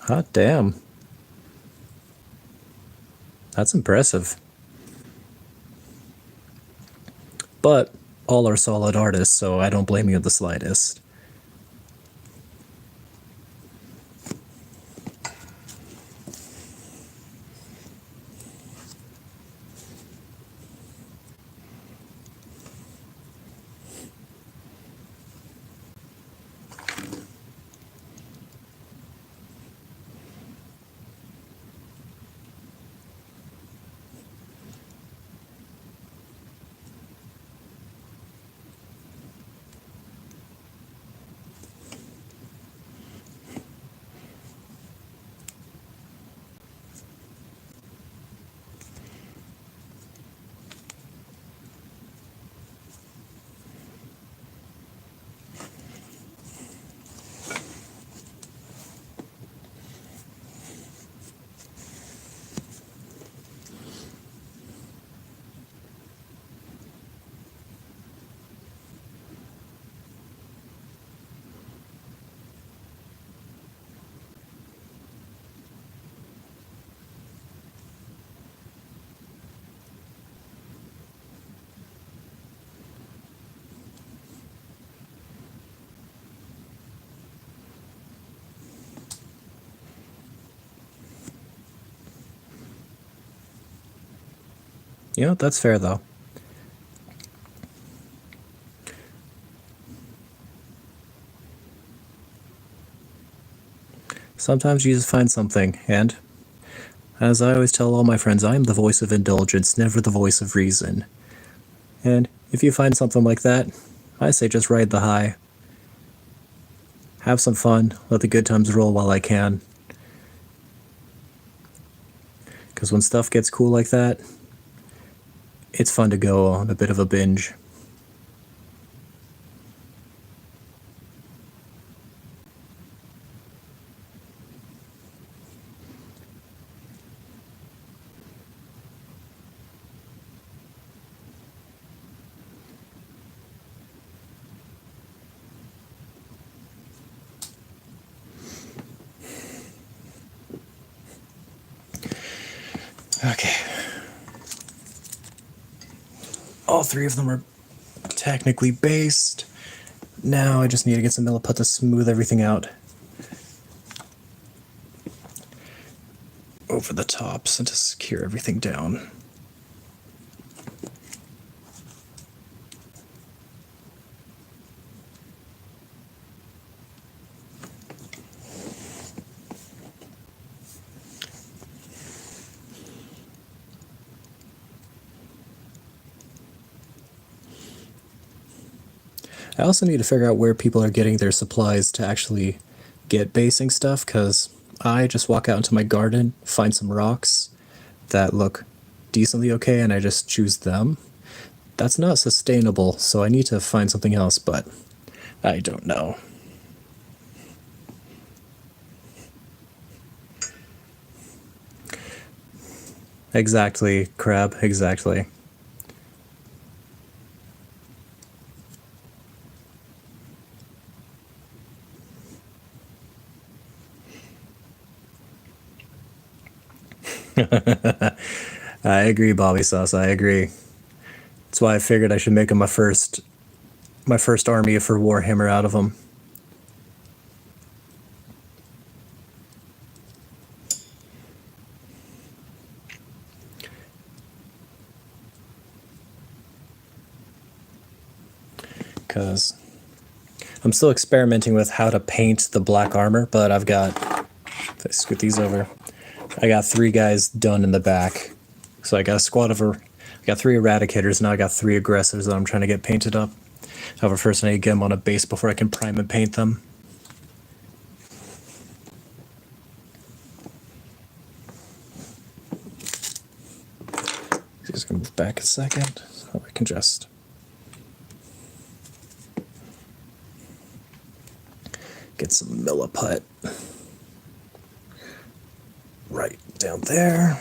Hot damn. That's impressive. But all are solid artists, so I don't blame you the slightest. You know, that's fair though. Sometimes you just find something, and as I always tell all my friends, I am the voice of indulgence, never the voice of reason. And if you find something like that, I say just ride the high. Have some fun, let the good times roll while I can. Because when stuff gets cool like that, it's fun to go on a bit of a binge. Okay. All three of them are technically based. Now I just need to get some milliput to smooth everything out over the tops and to secure everything down. I also need to figure out where people are getting their supplies to actually get basing stuff, because I just walk out into my garden, find some rocks that look decently okay, and I just choose them. That's not sustainable, so I need to find something else, but I don't know. Exactly, Crab, exactly. I agree, Bobby Sauce, I agree. That's why I figured I should make him my first army for Warhammer out of them. Because I'm still experimenting with how to paint the black armor, but I've got, if I scoot these over, I got 3 guys done in the back. So I got a squad of, I got 3 eradicators, now I got 3 aggressors that I'm trying to get painted up. However, first I need to get them on a base before I can prime and paint them. Just gonna move back a second so I can just get some milliput right down there.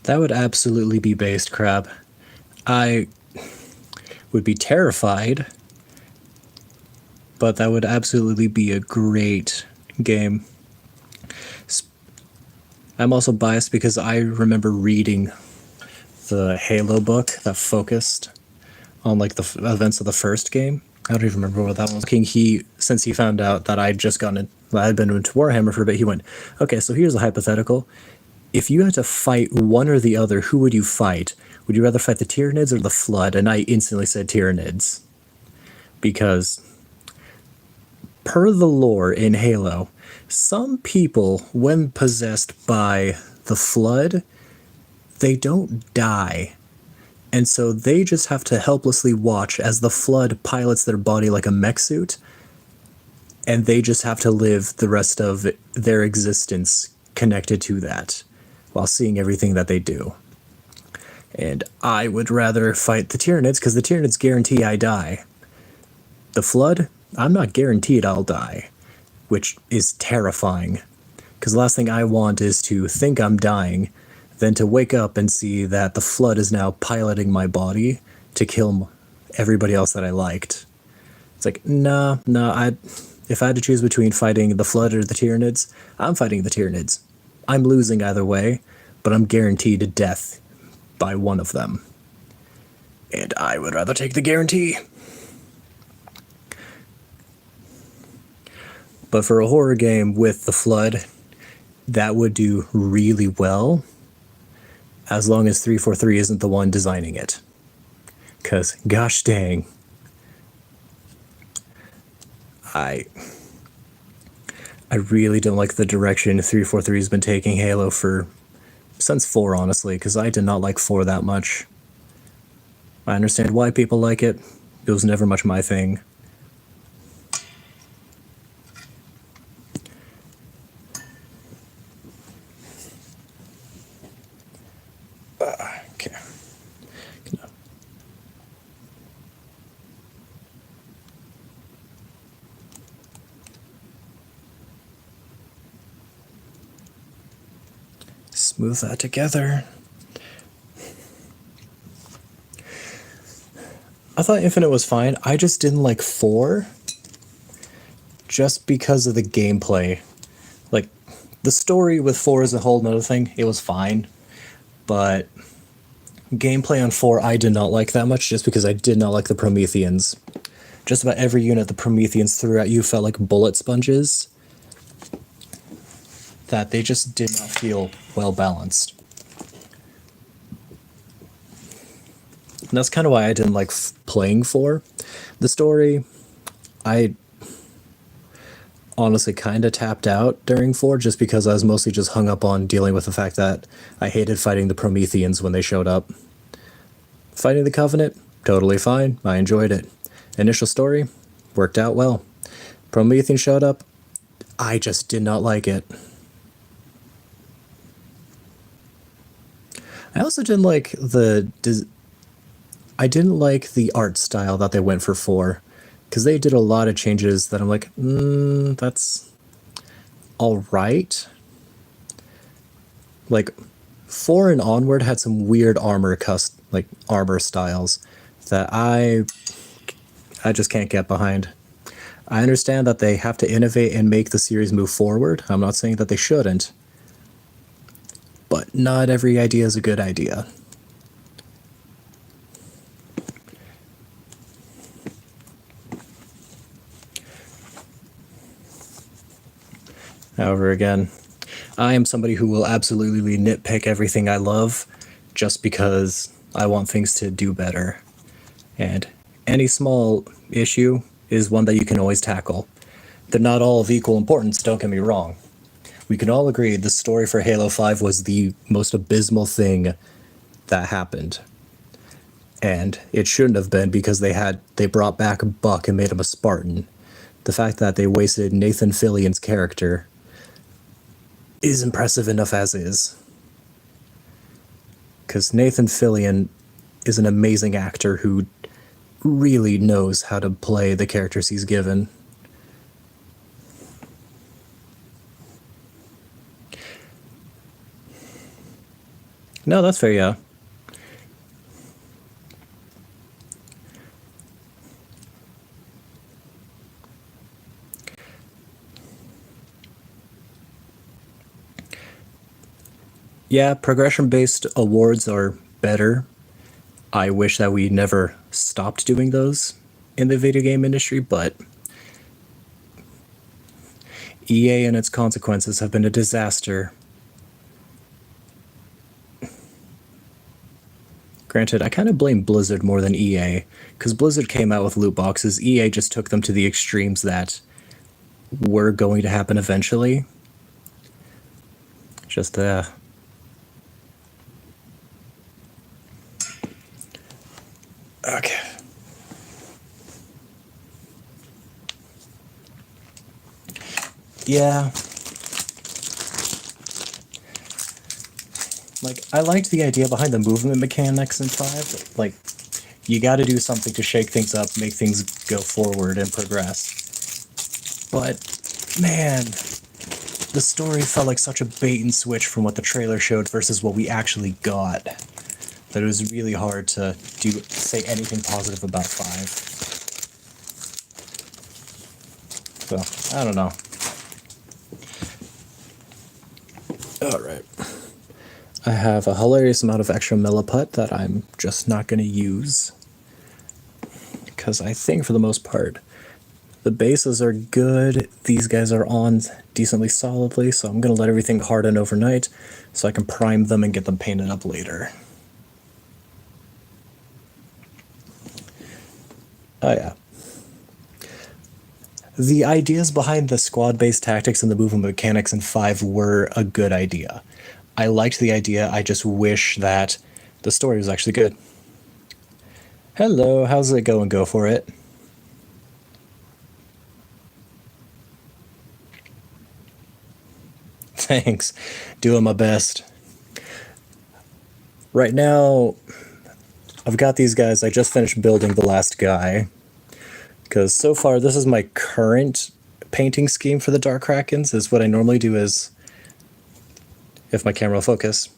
That would absolutely be based, Crab. I would be terrified, but that would absolutely be a great game. I'm also biased because I remember reading the Halo book that focused on like the events of the first game. I don't even remember what that was. Since he found out that I'd just I'd been into Warhammer for a bit, he went, okay, so here's a hypothetical. If you had to fight one or the other, who would you fight? Would you rather fight the Tyranids or the Flood? And I instantly said Tyranids. Because, per the lore in Halo, some people, when possessed by the Flood, they don't die. And so they just have to helplessly watch as the Flood pilots their body like a mech suit, and they just have to live the rest of their existence connected to that, while seeing everything that they do. And I would rather fight the Tyranids, because the Tyranids guarantee I die. The Flood, I'm not guaranteed I'll die, which is terrifying. Because the last thing I want is to think I'm dying, then to wake up and see that the Flood is now piloting my body to kill everybody else that I liked. It's like, if I had to choose between fighting the Flood or the Tyranids, I'm fighting the Tyranids. I'm losing either way, but I'm guaranteed death by one of them. And I would rather take the guarantee. But for a horror game with the Flood, that would do really well, as long as 343 isn't the one designing it. Because, gosh dang, I really don't like the direction 343 has been taking Halo since 4, honestly, because I did not like 4 that much. I understand why people like it. It was never much my thing. Okay. Smooth that together. I thought Infinite was fine. I just didn't like 4 just because of the gameplay. Like, the story with 4 is a whole nother thing. It was fine. But gameplay on 4 I did not like that much just because I did not like the Prometheans. Just about every unit the Prometheans threw at you felt like bullet sponges. That they just did not feel well balanced. And that's kind of why I didn't like playing 4. The story, I honestly kind of tapped out during 4 just because I was mostly just hung up on dealing with the fact that I hated fighting the Prometheans when they showed up. Fighting the Covenant, totally fine. I enjoyed it. Initial story, worked out well. Promethean showed up, I just did not like it. I also didn't like I didn't like the art style that they went for 4, because they did a lot of changes that I'm like, that's all right. Like, 4 and onward had some weird armor styles that I just can't get behind. I understand that they have to innovate and make the series move forward. I'm not saying that they shouldn't, but not every idea is a good idea. However, again, I am somebody who will absolutely nitpick everything I love just because I want things to do better. And any small issue is one that you can always tackle. They're not all of equal importance, don't get me wrong. We can all agree the story for Halo 5 was the most abysmal thing that happened. And it shouldn't have been because they brought back Buck and made him a Spartan. The fact that they wasted Nathan Fillion's character is impressive enough as is. Because Nathan Fillion is an amazing actor who really knows how to play the characters he's given. No, that's fair, yeah. Yeah, progression-based awards are better. I wish that we never stopped doing those in the video game industry, but EA and its consequences have been a disaster. Granted, I kind of blame Blizzard more than EA, because Blizzard came out with loot boxes. EA just took them to the extremes that were going to happen eventually. Just, okay. Yeah. Like, I liked the idea behind the movement mechanics in 5. Like, you gotta do something to shake things up, make things go forward and progress. But, man, the story felt like such a bait and switch from what the trailer showed versus what we actually got, that it was really hard to say anything positive about 5. So, I don't know. Alright. I have a hilarious amount of extra milliput that I'm just not going to use. Because I think for the most part, the bases are good. These guys are on decently solidly, so I'm going to let everything harden overnight so I can prime them and get them painted up later. Oh yeah. The ideas behind the squad-based tactics and the movement mechanics in 5 were a good idea. I liked the idea, I just wish that the story was actually good. Hello, how's it going? Go for it. Thanks. Doing my best. Right now, I've got these guys. I just finished building the last guy. Because so far, this is my current painting scheme for the Dark Krakens, is what I normally do is, if my camera will focus,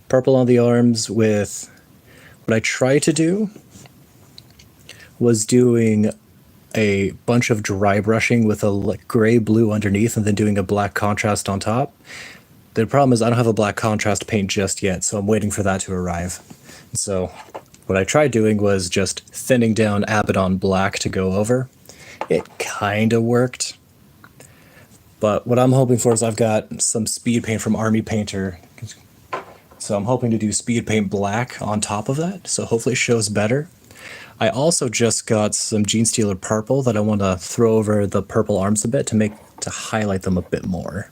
purple on the arms with, what I try to do was doing a bunch of dry brushing with a gray-blue underneath and then doing a black contrast on top. The problem is I don't have a black contrast paint just yet, so I'm waiting for that to arrive. So what I tried doing was just thinning down Abaddon black to go over. It kind of worked. But what I'm hoping for is I've got some speed paint from Army Painter. So I'm hoping to do speed paint black on top of that, so hopefully it shows better. I also just got some Genestealer purple that I want to throw over the purple arms a bit to highlight them a bit more.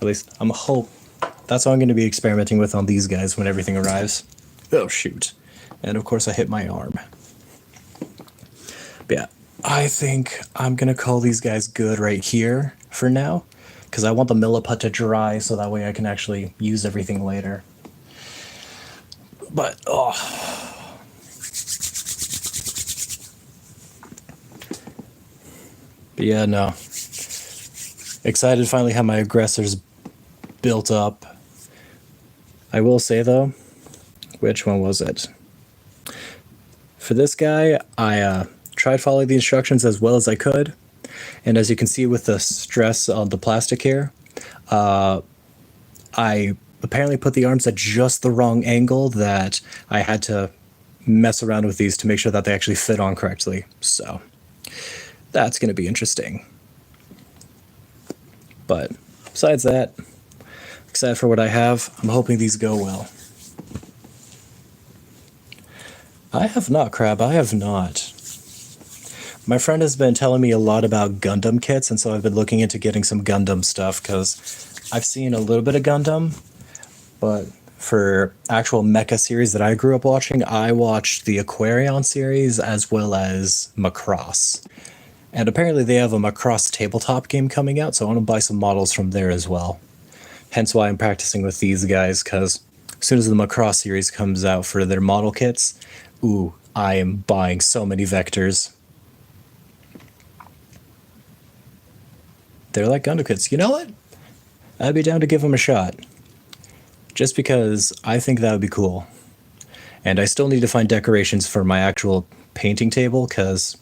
At least that's what I'm going to be experimenting with on these guys when everything arrives. Oh shoot. And of course I hit my arm. But yeah, I think I'm going to call these guys good right here for now, because I want the milliput to dry so that way I can actually use everything later. But, But yeah, no. Excited to finally have my aggressors built up. I will say though, which one was it? For this guy, I tried following the instructions as well as I could. And as you can see with the stress on the plastic here, I apparently put the arms at just the wrong angle that I had to mess around with these to make sure that they actually fit on correctly. So that's going to be interesting. But besides that, excited for what I have. I'm hoping these go well. I have not, Crab. I have not. My friend has been telling me a lot about Gundam kits, and so I've been looking into getting some Gundam stuff, because I've seen a little bit of Gundam, but for actual mecha series that I grew up watching, I watched the Aquarion series as well as Macross. And apparently they have a Macross tabletop game coming out, so I want to buy some models from there as well. Hence why I'm practicing with these guys, because as soon as the Macross series comes out for their model kits, ooh, I am buying so many vectors. They're like Gundam kits. You know what? I'd be down to give them a shot. Just because I think that would be cool. And I still need to find decorations for my actual painting table, because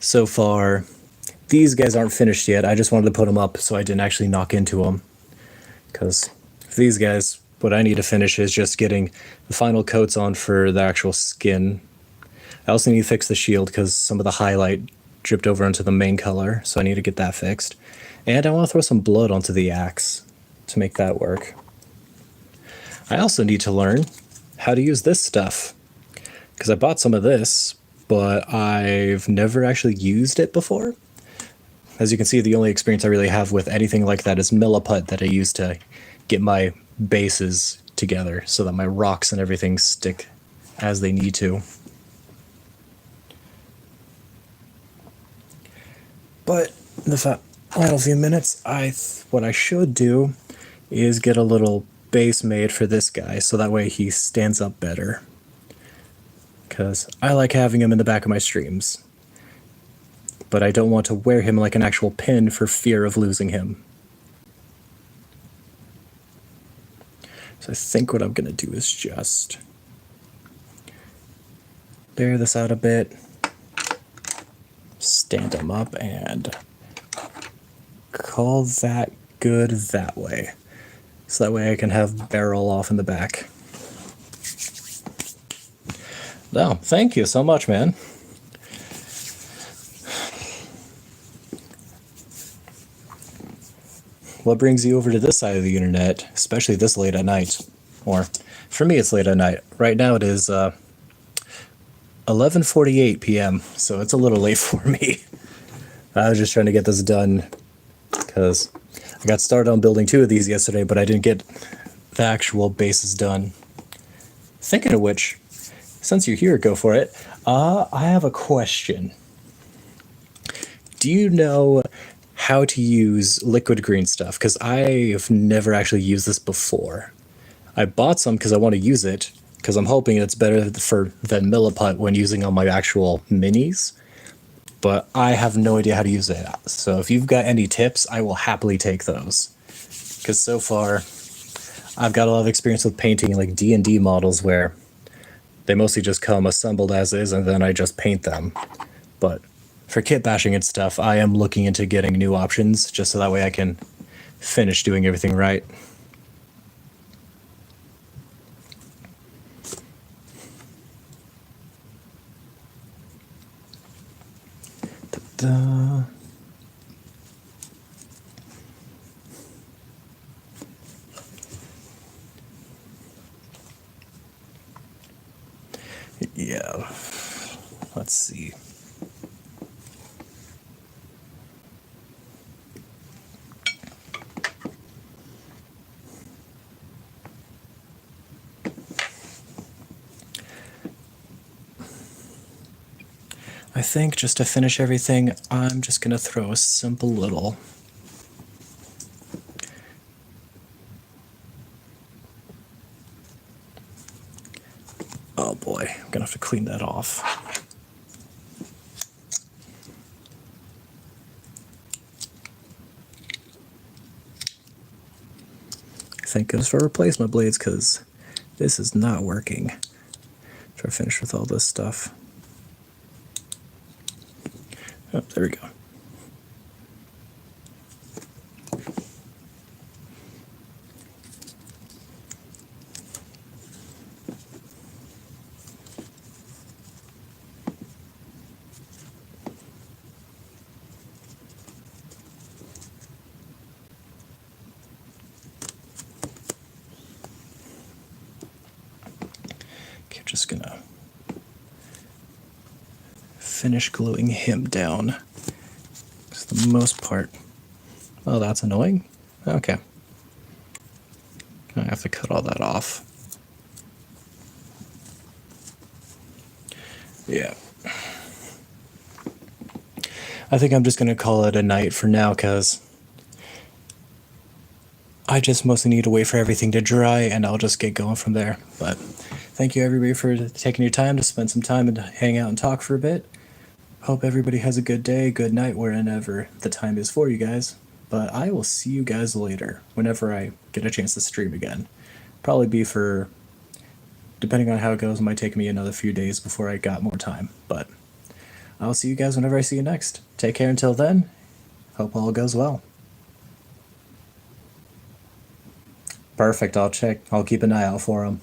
so far, these guys aren't finished yet. I just wanted to put them up so I didn't actually knock into them. Because for these guys, what I need to finish is just getting the final coats on for the actual skin. I also need to fix the shield because some of the highlight dripped over onto the main color, so I need to get that fixed. And I want to throw some blood onto the axe to make that work. I also need to learn how to use this stuff, because I bought some of this, but I've never actually used it before. As you can see, the only experience I really have with anything like that is milliput that I use to get my bases together so that my rocks and everything stick as they need to. But in the final few minutes, what I should do is get a little base made for this guy so that way he stands up better. Because I like having him in the back of my streams. But I don't want to wear him like an actual pin for fear of losing him. So I think what I'm going to do is just bear this out a bit, stand him up, and call that good that way. So that way I can have barrel off in the back. No, thank you so much, man. What brings you over to this side of the internet, especially this late at night? Or, for me, it's late at night. Right now it is 11:48 p.m., so it's a little late for me. I was just trying to get this done because I got started on building 2 of these yesterday, but I didn't get the actual bases done. Thinking of which, since you're here, go for it. I have a question. Do you know how to use liquid green stuff? Because I've never actually used this before. I bought some because I want to use it, because I'm hoping it's better than milliput when using on my actual minis. But I have no idea how to use it. So if you've got any tips, I will happily take those. Because so far, I've got a lot of experience with painting like D&D models where they mostly just come assembled as is and then I just paint them. But for kit bashing and stuff, I am looking into getting new options just so that way I can finish doing everything right. Ta-da. Yeah, let's see. I think just to finish everything, I'm just going to throw a simple little oh boy, I'm gonna have to clean that off. Thank goodness for replacement blades, because this is not working. Try to finish with all this stuff. Oh, there we go. Okay, just gonna finish gluing him down. For the most part. Oh, that's annoying. Okay. I have to cut all that off. Yeah. I think I'm just going to call it a night for now, because I just mostly need to wait for everything to dry, and I'll just get going from there. But thank you, everybody, for taking your time to spend some time and hang out and talk for a bit. Hope everybody has a good day, good night, wherever the time is for you guys. But I will see you guys later, whenever I get a chance to stream again. Probably be for, depending on how it goes, it might take me another few days before I got more time. But I'll see you guys whenever I see you next. Take care until then. Hope all goes well. Perfect, I'll check. I'll keep an eye out for them.